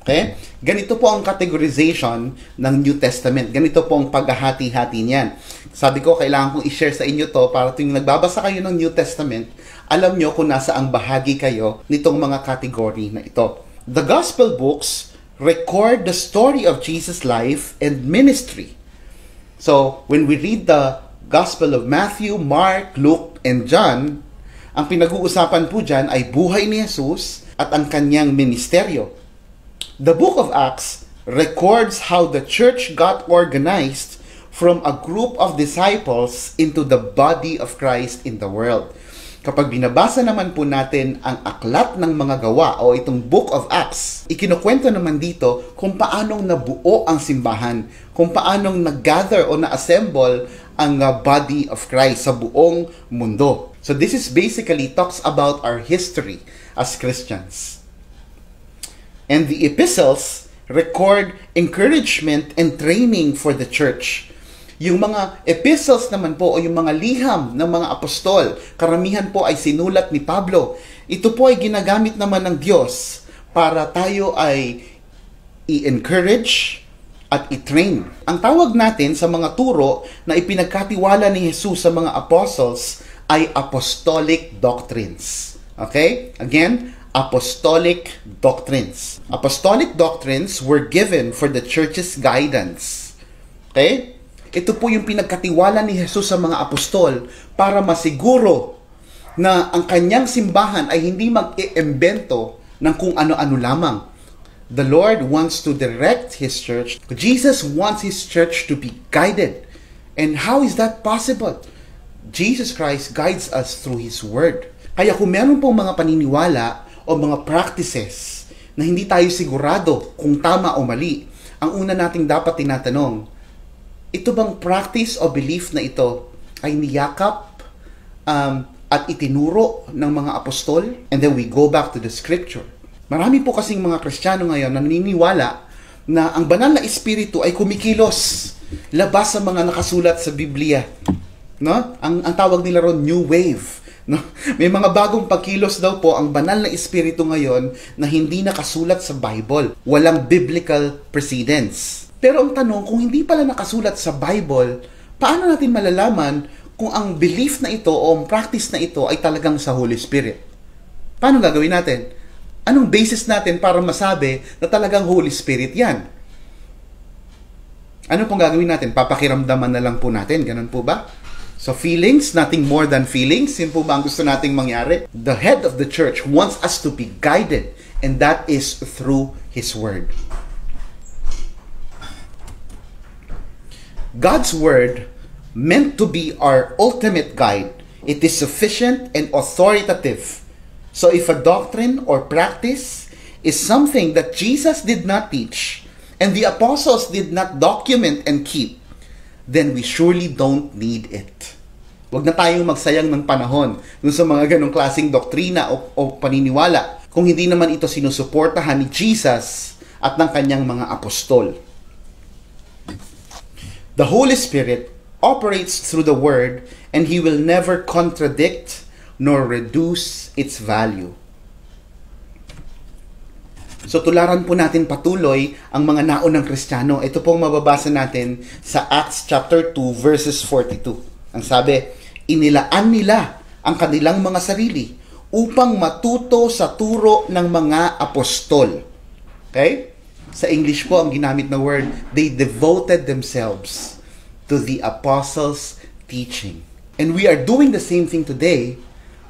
Okay? Ganito po ang categorization ng New Testament. Ganito po ang paghahati-hati niyan. Sabi ko, kailangan kong i-share sa inyo to para tuwing nagbabasa kayo ng New Testament, alam nyo kung nasa ang bahagi kayo nitong mga category na ito. The Gospel books record the story of Jesus' life and ministry. So, when we read the Gospel of Matthew, Mark, Luke, and John, ang pinag-uusapan po dyan ay buhay ni Jesus at ang kanyang ministeryo. The book of Acts records how the church got organized from a group of disciples into the body of Christ in the world. Kapag binabasa naman po natin ang aklat ng mga gawa o itong book of Acts, ikinukwento naman dito kung paanong nabuo ang simbahan, kung paanong nag-gather o na-assemble ang body of Christ sa buong mundo. So this is basically talks about our history as Christians. And the epistles record encouragement and training for the church. Yung mga epistles naman po o yung mga liham ng mga apostol, karamihan po ay sinulat ni Pablo. Ito po ay ginagamit naman ng Diyos para tayo ay i-encourage at i-train. Ang tawag natin sa mga turo na ipinagkatiwala ni Jesus sa mga apostles ay apostolic doctrines. Okay? Again, apostolic doctrines. Apostolic doctrines were given for the church's guidance. Okay? Ito po yung pinagkatiwala ni Jesus sa mga apostol para masiguro na ang kanyang simbahan ay hindi mag-iimbento ng kung ano-ano lamang. The Lord wants to direct His church. Jesus wants His church to be guided. And how is that possible? Jesus Christ guides us through His Word. Kaya kung meron pong mga paniniwala o mga practices na hindi tayo sigurado kung tama o mali, ang una nating dapat tinatanong, ito bang practice o belief na ito ay niyakap at itinuro ng mga apostol? And then we go back to the scripture. Marami po kasing mga Kristiyano ngayon na naniniwala na ang banal na Espiritu ay kumikilos labas sa mga nakasulat sa Biblia. No? Ang tawag nila ron New Wave. No? May mga bagong pagkilos daw po ang banal na Espiritu ngayon na hindi nakasulat sa Bible. Walang biblical precedents. Pero ang tanong, kung hindi pala nakasulat sa Bible, paano natin malalaman kung ang belief na ito o ang practice na ito ay talagang sa Holy Spirit? Paano gagawin natin? Anong basis natin para masabi na talagang Holy Spirit yan? Ano pong gagawin natin? Papakiramdaman na lang po natin. Ganun po ba? So feelings, nothing more than feelings. Yun po ba ang gusto nating mangyari? The head of the church wants us to be guided, and that is through His Word. God's Word, meant to be our ultimate guide, it is sufficient and authoritative. So if a doctrine or practice is something that Jesus did not teach, and the apostles did not document and keep, then we surely don't need it. Huwag na tayong magsayang ng panahon dun sa mga ganong klaseng doktrina o paniniwala kung hindi naman ito sinusuportahan ni Jesus at ng kanyang mga apostol. The Holy Spirit operates through the Word, and He will never contradict nor reduce its value. So tularan po natin patuloy ang mga naunang Kristiyano. Ito pong mababasa natin sa Acts chapter 2 verses 42. Ang sabi, inilaan nila ang kanilang mga sarili upang matuto sa turo ng mga apostol. Okay? Sa English po, ang ginamit na word, they devoted themselves to the apostles' teaching. And we are doing the same thing today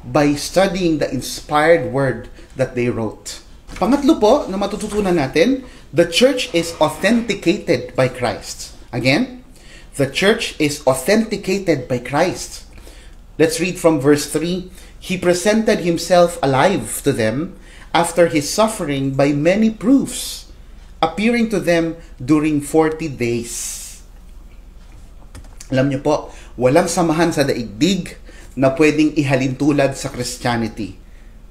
by studying the inspired word that they wrote. Pangatlo po na matututunan natin, the church is authenticated by Christ. Again, the church is authenticated by Christ. Let's read from verse 3. He presented Himself alive to them after His suffering by many proofs, appearing to them during 40 days. Alam niyo po, walang samahan sa daigdig na pwedeng ihalintulad sa Christianity.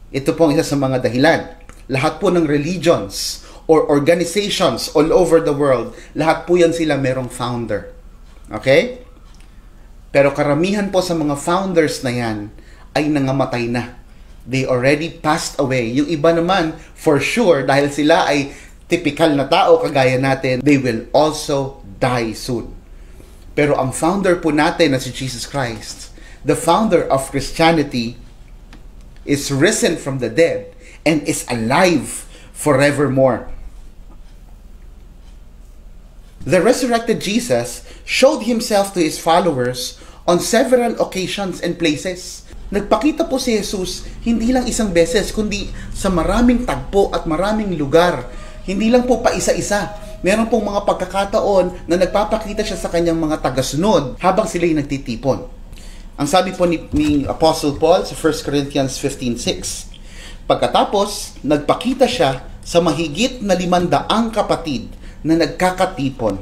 Ito po ang isa sa mga dahilan. Lahat po ng religions or organizations all over the world, lahat po yan sila merong founder. Okay? Pero karamihan po sa mga founders na yan ay nangamatay na. They already passed away. Yung iba naman, for sure, dahil sila ay typical na tao kagaya natin, they will also die soon. Pero ang founder po natin na si Jesus Christ, the founder of Christianity, is risen from the dead and is alive forevermore. The resurrected Jesus showed Himself to His followers on several occasions and places. Nagpakita po si Jesus hindi lang isang beses, kundi sa maraming tagpo at maraming lugar. Hindi lang po pa isa-isa. Meron pong mga pagkakataon na nagpapakita siya sa kanyang mga tagasunod habang sila'y nagtitipon. Ang sabi po ni Apostle Paul sa 1 Corinthians 15:6, pagkatapos, nagpakita siya sa mahigit na 500 kapatid na nagkakatipon.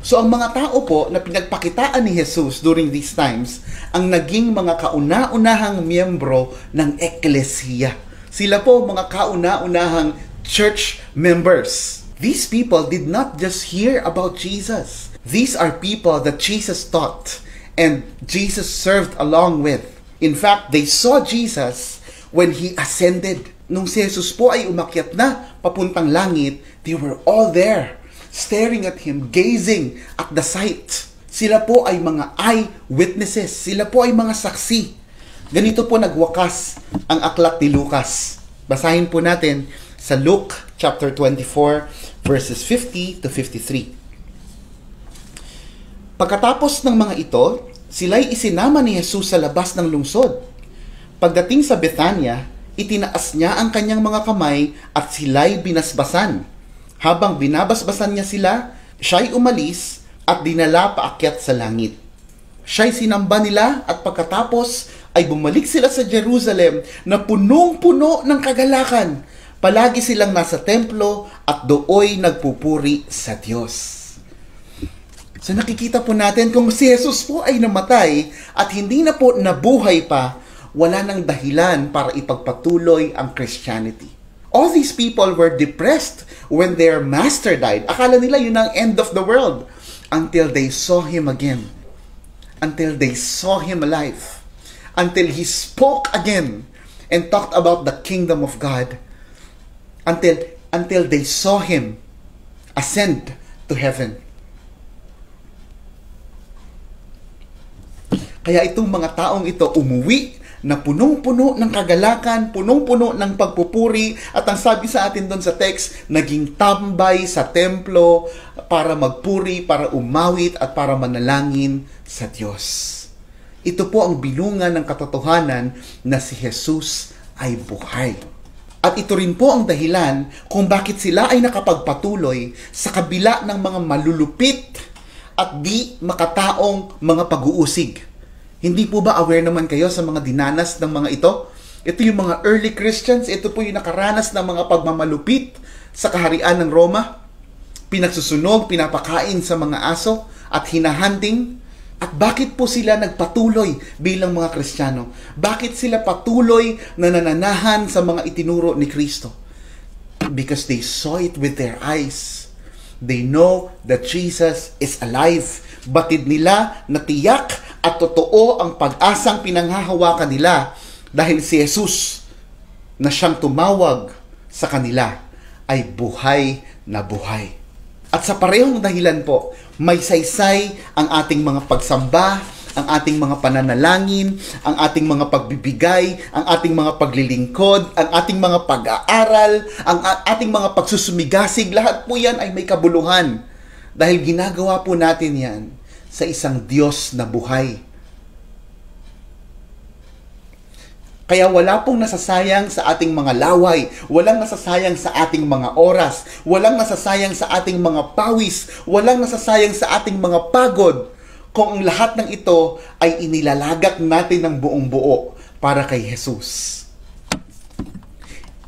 So ang mga tao po na pinagpakitaan ni Jesus during these times, ang naging mga kauna-unahang miyembro ng eklesiya. Sila po mga kauna-unahang church members. These people did not just hear about Jesus. These are people that Jesus taught and Jesus served along with. In fact, they saw Jesus when He ascended. Nung si Jesus po ay umakyat na papuntang langit, they were all there, staring at Him, gazing at the sight. Sila po ay mga eyewitnesses. Sila po ay mga saksi. Ganito po nagwakas ang aklat ni Lucas. Basahin po natin sa Luke chapter 24 verses 50 to 53. Pagkatapos ng mga ito, sila'y isinama ni Jesus sa labas ng lungsod. Pagdating sa Bethania, itinaas niya ang kanyang mga kamay at sila'y binasbasan. Habang binabasbasan niya sila, siya'y umalis at dinala paakyat sa langit. Siya'y sinamba nila at pagkatapos ay bumalik sila sa Jerusalem na punong-puno ng kagalakan. Palagi silang nasa templo at dooy nagpupuri sa Diyos. So nakikita po natin kung si Jesus po ay namatay at hindi na po nabuhay pa, wala nang dahilan para ipagpatuloy ang Christianity. All these people were depressed when their master died. Akala nila yun ang end of the world until they saw Him again. Until they saw Him alive. Until He spoke again and talked about the kingdom of God. Until they saw Him ascend to heaven. Kaya itong mga taong ito umuwi na punong-puno ng kagalakan, punong-puno ng pagpupuri, at ang sabi sa atin doon sa text, naging tambay sa templo para magpuri, para umawit, at para manalangin sa Diyos. Ito po ang bilungan ng katotohanan na si Jesus ay buhay. At ito rin po ang dahilan kung bakit sila ay nakapagpatuloy sa kabila ng mga malulupit at di makataong mga pag-uusig. Hindi po ba aware naman kayo sa mga dinanas ng mga ito? Ito yung mga early Christians, ito po yung nakaranas ng mga pagmamalupit sa kaharian ng Roma. Pinagsusunog, pinapakain sa mga aso at hinahunting. At bakit po sila nagpatuloy bilang mga Kristiyano? Bakit sila patuloy na nananahan sa mga itinuro ni Kristo? Because they saw it with their eyes. They know that Jesus is alive. Batid nila na tiyak at totoo ang pag-asang pinanghahawakan nila dahil si Jesus na siyang tumawag sa kanila ay buhay na buhay. At sa parehong dahilan po, may saysay ang ating mga pagsamba, ang ating mga pananalangin, ang ating mga pagbibigay, ang ating mga paglilingkod, ang ating mga pag-aaral, ang ating mga pagsusumigasig. Lahat po yan ay may kabuluhan. Dahil ginagawa po natin yan sa isang Diyos na buhay. Kaya wala pong nasasayang sa ating mga laway, walang nasasayang sa ating mga oras, walang nasasayang sa ating mga pawis, walang nasasayang sa ating mga pagod, kung ang lahat ng ito ay inilalagak natin ng buong buo para kay Jesus.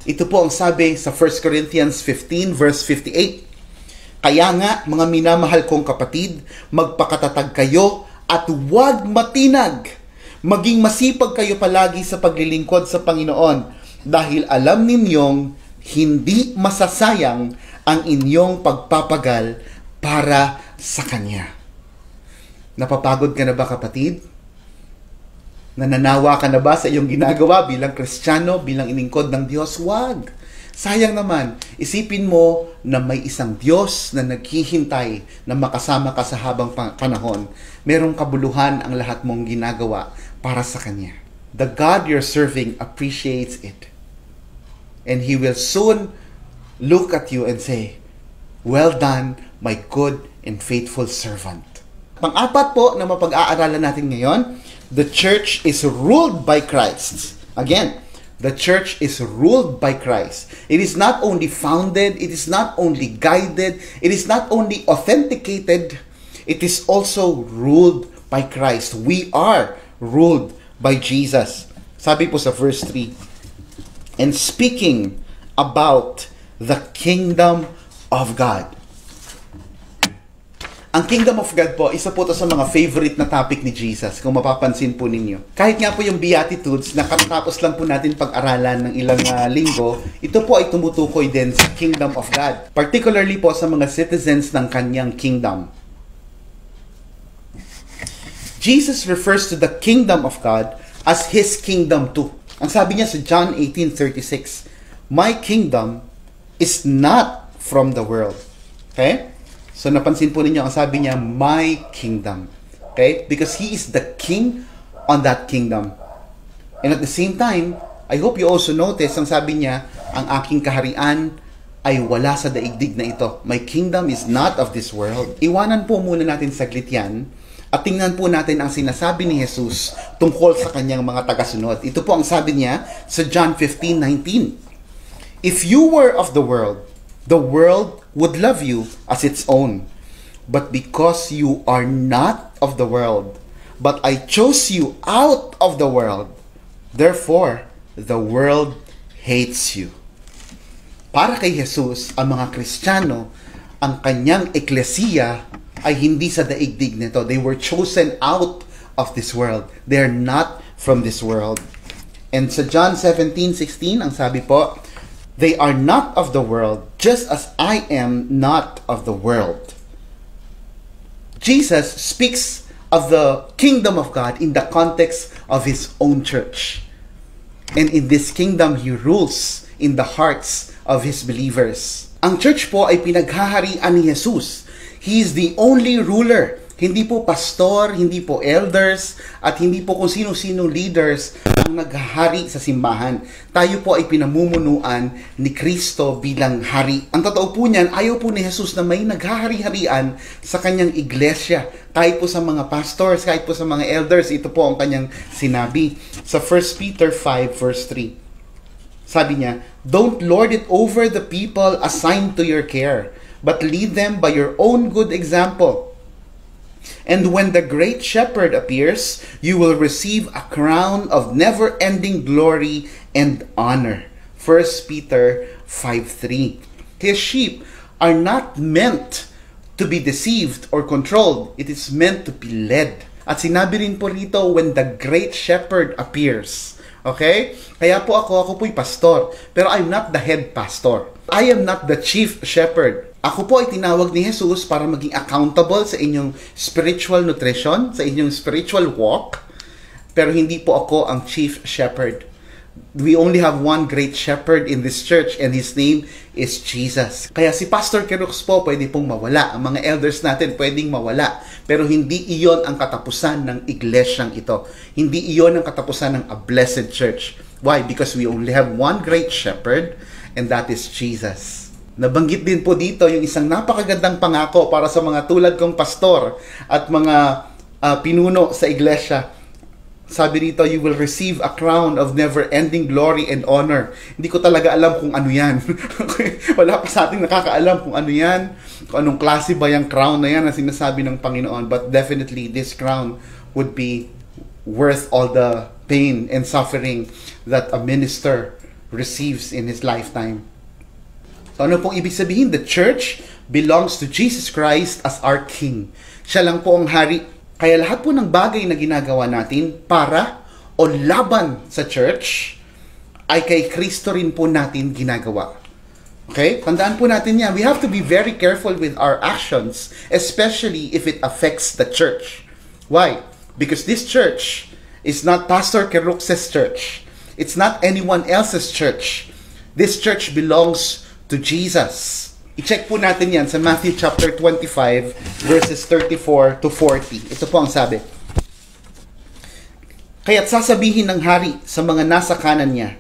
Ito po ang sabi sa 1 Corinthians 15 verse 58. Kaya nga, mga minamahal kong kapatid, magpakatatag kayo at huwag matinag. Maging masipag kayo palagi sa paglilingkod sa Panginoon dahil alam ninyong hindi masasayang ang inyong pagpapagal para sa Kanya. Napapagod ka na ba, kapatid? Nananawa ka na ba sa iyong ginagawa bilang Kristiyano, bilang iningkod ng Diyos? Huwag! Sayang naman, isipin mo na may isang Diyos na naghihintay na makasama ka sa habang panahon. Merong kabuluhan ang lahat mong ginagawa para sa Kanya. The God you're serving appreciates it. And He will soon look at you and say, "Well done, my good and faithful servant." Pang-apat po na mapag-aaralan natin ngayon, the church is ruled by Christ. Again, the church is ruled by Christ. It is not only founded, it is not only guided, it is not only authenticated, it is also ruled by Christ. We are ruled by Jesus. Sabi po sa verse 3, and speaking about the kingdom of God. Ang kingdom of God po, isa po ito sa mga favorite na topic ni Jesus, kung mapapansin po ninyo. Kahit nga po yung Beatitudes, nakatapos lang po natin pag-aralan ng ilang linggo, ito po ay tumutukoy din sa kingdom of God. Particularly po sa mga citizens ng kanyang kingdom. Jesus refers to the kingdom of God as His kingdom too. Ang sabi niya sa John 18:36, my kingdom is not from the world. Okay? So napansin po ninyo, ang sabi niya, my kingdom. Okay? Because He is the king on that kingdom. And at the same time, I hope you also notice, ang sabi niya, ang aking kaharian ay wala sa daigdig na ito. My kingdom is not of this world. Iwanan po muna natin saglit yan at tingnan po natin ang sinasabi ni Jesus tungkol sa kanyang mga tagasunod. Ito po ang sabi niya sa John 15:19. If you were of the world would love you as its own. But because you are not of the world, but I chose you out of the world, therefore the world hates you. Para kay Jesus, ang mga Kristiyano, ang kanyang eklesiya ay hindi sa daigdig nito. They were chosen out of this world. They are not from this world. And sa John 17:16, ang sabi po, they are not of the world, just as I am not of the world. Jesus speaks of the kingdom of God in the context of His own church. And in this kingdom, He rules in the hearts of His believers. Ang church po ay pinaghaharian ni Jesus. He is the only ruler. Hindi po pastor, hindi po elders, at hindi po kung sino-sino leaders ang ang naghahari sa simbahan. Tayo po ay pinamumunuan ni Kristo bilang hari. Ang totoo po niyan, ayaw po ni Jesus na may naghahari-harian sa kanyang iglesia. Kahit po sa mga pastors, kahit po sa mga elders, ito po ang kanyang sinabi. Sa 1 Peter 5 verse 3. Sabi niya, "Don't lord it over the people assigned to your care, but lead them by your own good example. And when the great shepherd appears, you will receive a crown of never-ending glory and honor." 1 Peter 5:3. His sheep are not meant to be deceived or controlled. It is meant to be led. At sinabi rin po rito, when the great shepherd appears. Okay? Kaya po ako po'y pastor. Pero I'm not the head pastor. I am not the chief shepherd. Ako po ay tinawag ni Jesus para maging accountable sa inyong spiritual nutrition, sa inyong spiritual walk. Pero hindi po ako ang chief shepherd. We only have one great shepherd in this church and his name is Jesus. Kaya si Pastor Kerux po pwede pong mawala. Ang mga elders natin pwedeng mawala. Pero hindi iyon ang katapusan ng iglesyang ito. Hindi iyon ang katapusan ng a blessed church. Why? Because we only have one great shepherd and that is Jesus. Nabanggit din po dito yung isang napakagandang pangako para sa mga tulad kong pastor at mga pinuno sa iglesia. Sabi rito, you will receive a crown of never-ending glory and honor. Hindi ko talaga alam kung ano yan. Wala pa sa ating nakakaalam kung ano yan, kung anong klase ba yung crown na yan na sinasabi ng Panginoon. But definitely, this crown would be worth all the pain and suffering that a minister receives in his lifetime. So ano pong ibig sabihin? The church belongs to Jesus Christ as our King. Siya lang po ang hari. Kaya lahat po ng bagay na ginagawa natin para o laban sa church ay kay Kristo rin po natin ginagawa. Okay? Tandaan po natin yan. We have to be very careful with our actions, especially if it affects the church. Why? Because this church is not Pastor Kerux's church. It's not anyone else's church. This church belongs to Jesus. I-check po natin yan sa Matthew chapter 25 verses 34 to 40. Ito po ang sabi. "Kaya't sasabihin ng hari sa mga nasa kanan niya,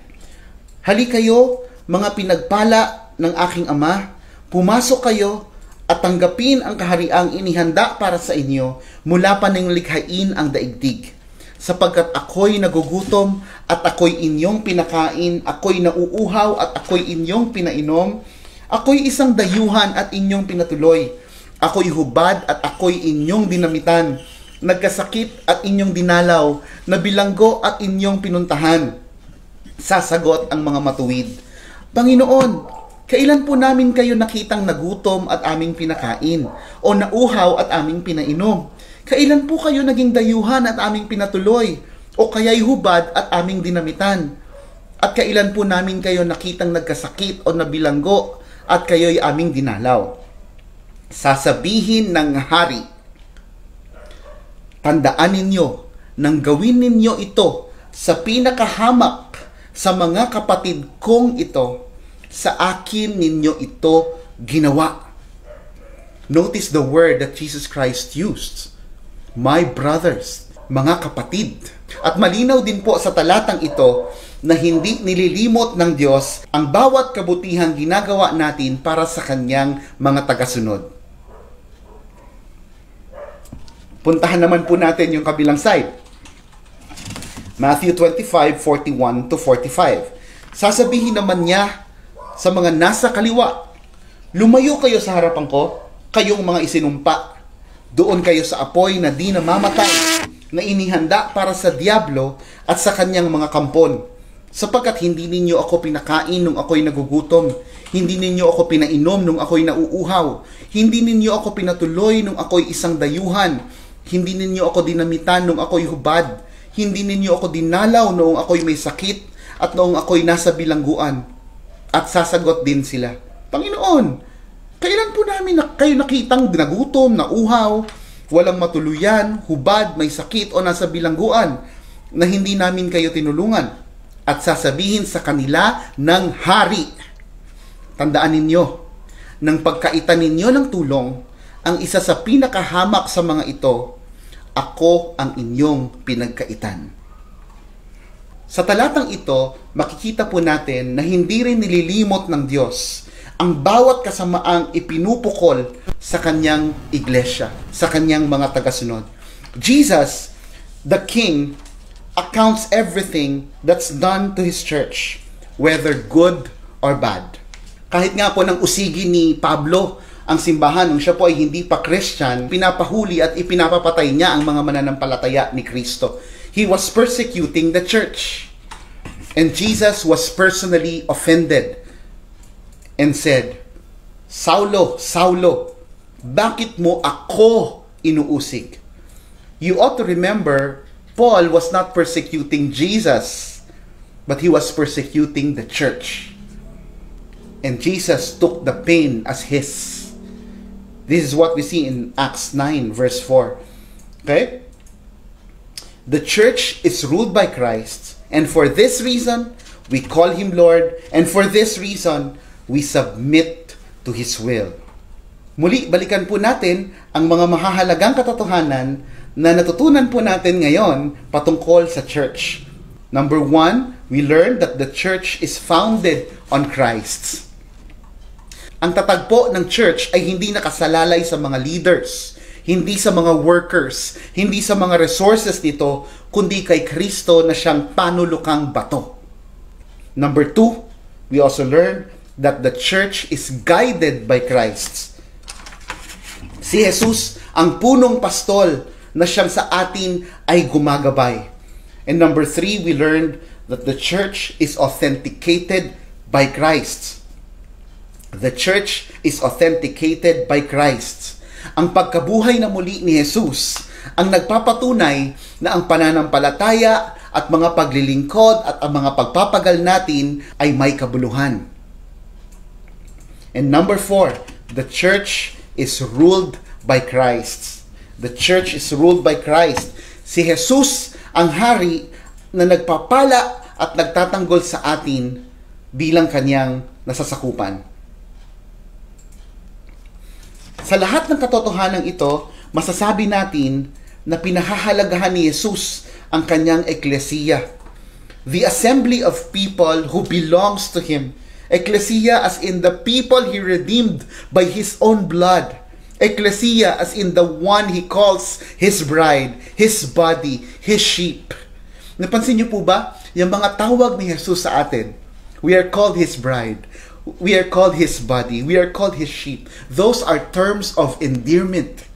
Hali kayo, mga pinagpala ng aking ama, pumasok kayo at tanggapin ang kahariang inihanda para sa inyo mula pa nang likhain ang daigdig. Sapagkat ako'y nagugutom at ako'y inyong pinakain, ako'y nauuhaw at ako'y inyong pinainom, ako'y isang dayuhan at inyong pinatuloy, ako'y hubad at ako'y inyong dinamitan, nagkasakit at inyong dinalaw, nabilanggo at inyong pinuntahan." Sasagot ang mga matuwid, "Panginoon, kailan po namin kayo nakitang nagutom at aming pinakain, o nauhaw at aming pinainom? Kailan po kayo naging dayuhan at aming pinatuloy, o kaya'y hubad at aming dinamitan? At kailan po namin kayo nakitang nagkasakit o nabilanggo at kayo'y aming dinalaw?" Sasabihin ng hari, "Tandaan ninyo nang gawin ninyo ito sa pinakahamak sa mga kapatid kong ito, sa akin ninyo ito ginawa." Notice the word that Jesus Christ used. My brothers, mga kapatid. At malinaw din po sa talatang ito na hindi nililimot ng Diyos ang bawat kabutihang ginagawa natin para sa kanyang mga tagasunod. Puntahan naman po natin yung kabilang side. Matthew 25:41 to 45. Sasabihin naman niya sa mga nasa kaliwa, "Lumayo kayo sa harapan ko, kayong mga isinumpa. Doon kayo sa apoy na di namamatay, na inihanda para sa diablo at sa kanyang mga kampon. Sapagkat hindi ninyo ako pinakain nung ako'y nagugutom, hindi ninyo ako pinainom nung ako'y nauuhaw, hindi ninyo ako pinatuloy nung ako'y isang dayuhan, hindi ninyo ako dinamitan nung ako'y hubad, hindi ninyo ako dinalaw noong ako'y may sakit at noong ako'y nasa bilangguan." At sasagot din sila, "Panginoon, kailan po namin kayo nakitang nagutom, nauhaw, walang matuluyan, hubad, may sakit o nasa bilangguan, na hindi namin kayo tinulungan?" At sasabihin sa kanila ng hari, "Tandaan ninyo, nang pagkaitan ninyo ng tulong, ang isa sa pinakahamak sa mga ito, ako ang inyong pinagkaitan." Sa talatang ito, makikita po natin na hindi rin nililimot ng Diyos ang bawat kasamaang ipinupukol sa kanyang iglesia, sa kanyang mga tagasunod. Jesus, the King, accounts everything that's done to His church, whether good or bad. Kahit nga po nang usigi ni Pablo ang simbahan nung siya po ay hindi pa Christian, pinapahuli at ipinapapatay niya ang mga mananampalataya ni Kristo. He was persecuting the church. And Jesus was personally offended and said, Saulo, Saulo, bakit mo ako inuusig? You ought to remember, Paul was not persecuting Jesus, but he was persecuting the church. And Jesus took the pain as his. This is what we see in Acts 9 verse 4. Okay? The church is ruled by Christ, and for this reason, we call Him Lord, and for this reason, we submit to His will. Muli, balikan po natin ang mga mahahalagang katotohanan na natutunan po natin ngayon patungkol sa church. Number 1, we learned that the church is founded on Christ. Ang tatagpo ng church ay hindi nakasalalay sa mga leaders, hindi sa mga workers, hindi sa mga resources nito, kundi kay Kristo na siyang panulukang bato. Number 2, we also learned that the church is guided by Christ. Si Jesus, ang punong pastol na siyang sa atin ay gumagabay. And number 3, we learned that the church is authenticated by Christ. The church is authenticated by Christ. Ang pagkabuhay na muli ni Jesus ang nagpapatunay na ang pananampalataya at mga paglilingkod at ang mga pagpapagal natin ay may kabuluhan. And number 4, the church is ruled by Christ. The church is ruled by Christ. Si Jesus ang hari na nagpapala at nagtatanggol sa atin bilang kanyang nasasakupan. Sa lahat ng katotohanan ito, masasabi natin na pinahahalagahan ni Jesus ang kanyang eklesiya. The assembly of people who belongs to Him. Ecclesia as in the people He redeemed by His own blood. Ecclesia as in the one He calls His bride, His body, His sheep. Napansin niyo po ba? Yung mga tawag ni Jesus sa atin, we are called His bride. We are called His body. We are called His sheep. Those are terms of endearment.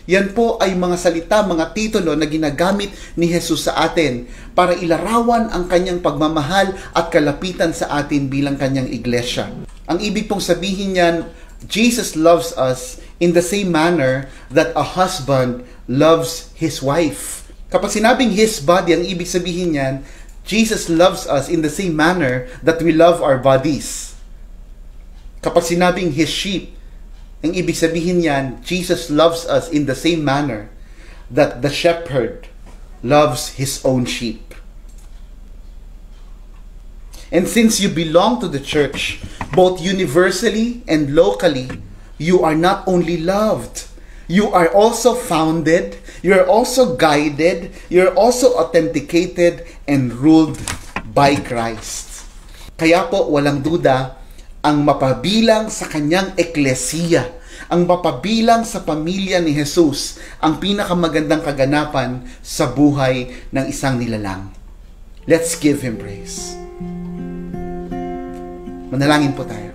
Yan po ay mga salita, mga titulo na ginagamit ni Jesus sa atin para ilarawan ang kanyang pagmamahal at kalapitan sa atin bilang kanyang iglesia. Ang ibig pong sabihin niyan, Jesus loves us in the same manner that a husband loves his wife. Kapag sinabing His body, ang ibig sabihin niyan, Jesus loves us in the same manner that we love our bodies. Kapag sinabing His sheep, ang ibig sabihin niyan, Jesus loves us in the same manner that the shepherd loves his own sheep. And since you belong to the church, both universally and locally, you are not only loved, you are also founded, you are also guided, you are also authenticated and ruled by Christ. Kaya po, walang duda, ang mapabilang sa kanyang eklesiya, ang mapabilang sa pamilya ni Jesus, ang pinakamagandang kaganapan sa buhay ng isang nilalang. Let's give Him praise. Manalangin po tayo.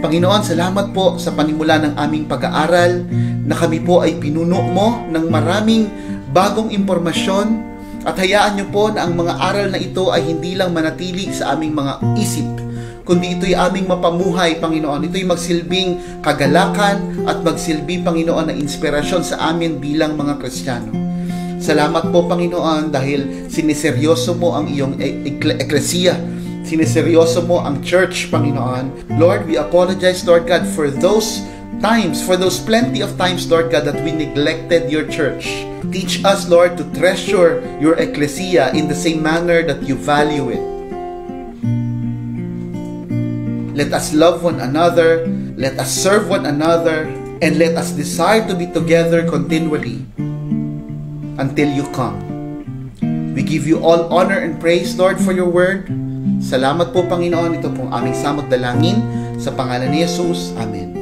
Panginoon, salamat po sa panimula ng aming pag-aaral na kami po ay pinuno mo ng maraming bagong impormasyon. At hayaan niyo po na ang mga aral na ito ay hindi lang manatili sa aming mga isip, kundi ito'y aming mapamuhay, Panginoon. Ito'y magsilbing kagalakan at magsilbing, Panginoon, na inspirasyon sa amin bilang mga Kristiyano. Salamat po, Panginoon, dahil siniseryoso mo ang iyong eklesiya. Siniseryoso mo ang church, Panginoon. Lord, we apologize, Lord God, for those times, for those plenty of times, Lord God, that we neglected your church. Teach us, Lord, to treasure your ecclesia in the same manner that you value it. Let us love one another, let us serve one another, and let us desire to be together continually until you come. We give you all honor and praise, Lord, for your word. Salamat po, Panginoon. Ito pong aming samot dalangin sa pangalan ni Jesus. Amen.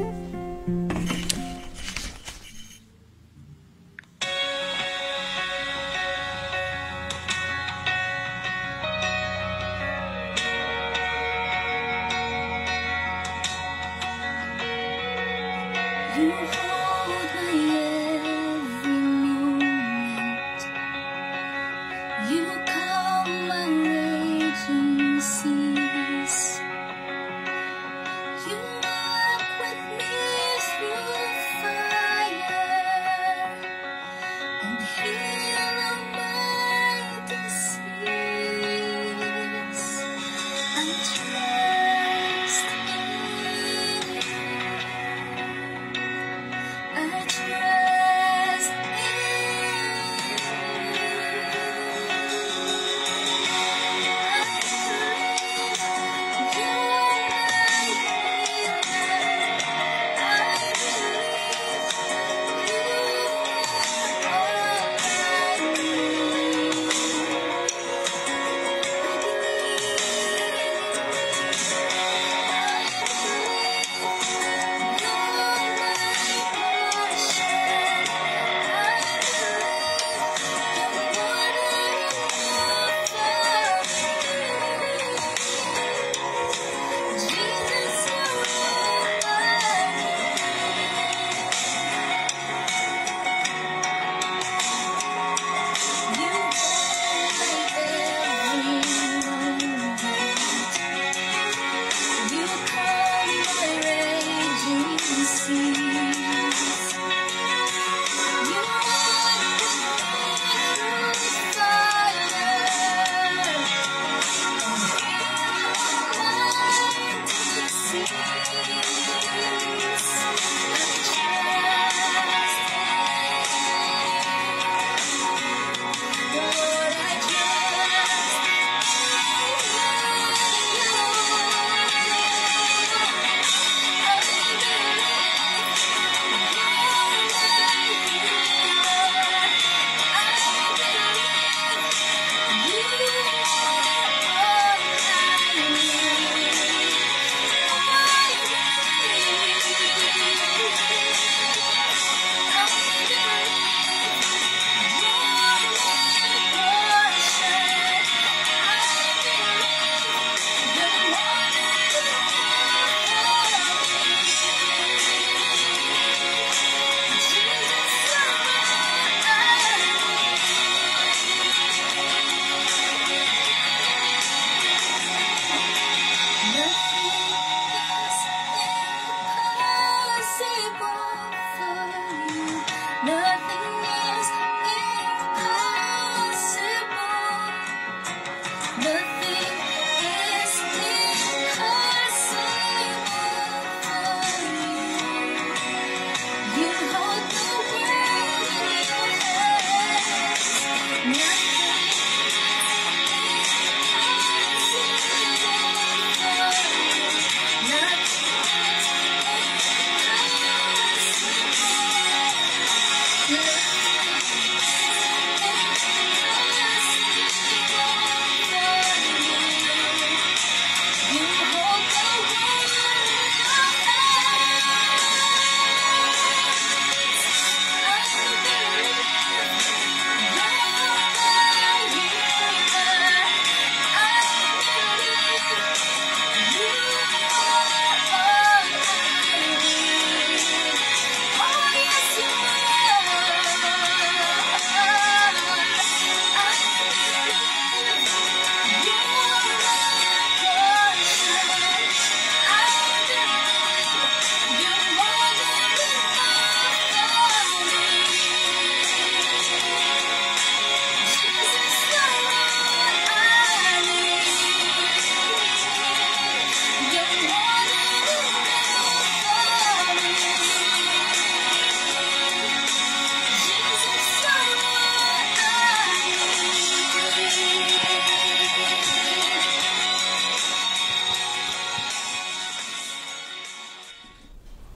You hold my every moment. You calm my raging seas. You walk with me through fire and heal all my disease. I trust in you. I trust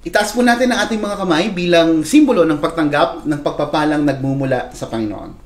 Itaas po natin ang ating mga kamay bilang simbolo ng pagtanggap ng pagpapalang nagmumula sa Panginoon.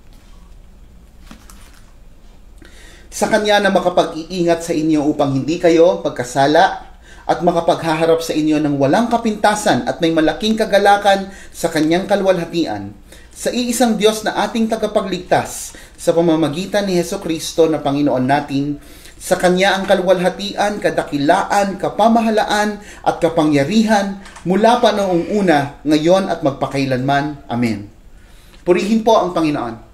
Sa Kanya na makapag-iingat sa inyo upang hindi kayo pagkasala at makapaghaharap sa inyo ng walang kapintasan at may malaking kagalakan sa Kanyang kalwalhatian, sa iisang Diyos na ating tagapagligtas sa pamamagitan ni Hesukristo na Panginoon natin. Sa Kanya ang kalwalhatian, kadakilaan, kapamahalaan at kapangyarihan mula pa noong una, ngayon at magpakailanman. Amen. Purihin po ang Panginoon.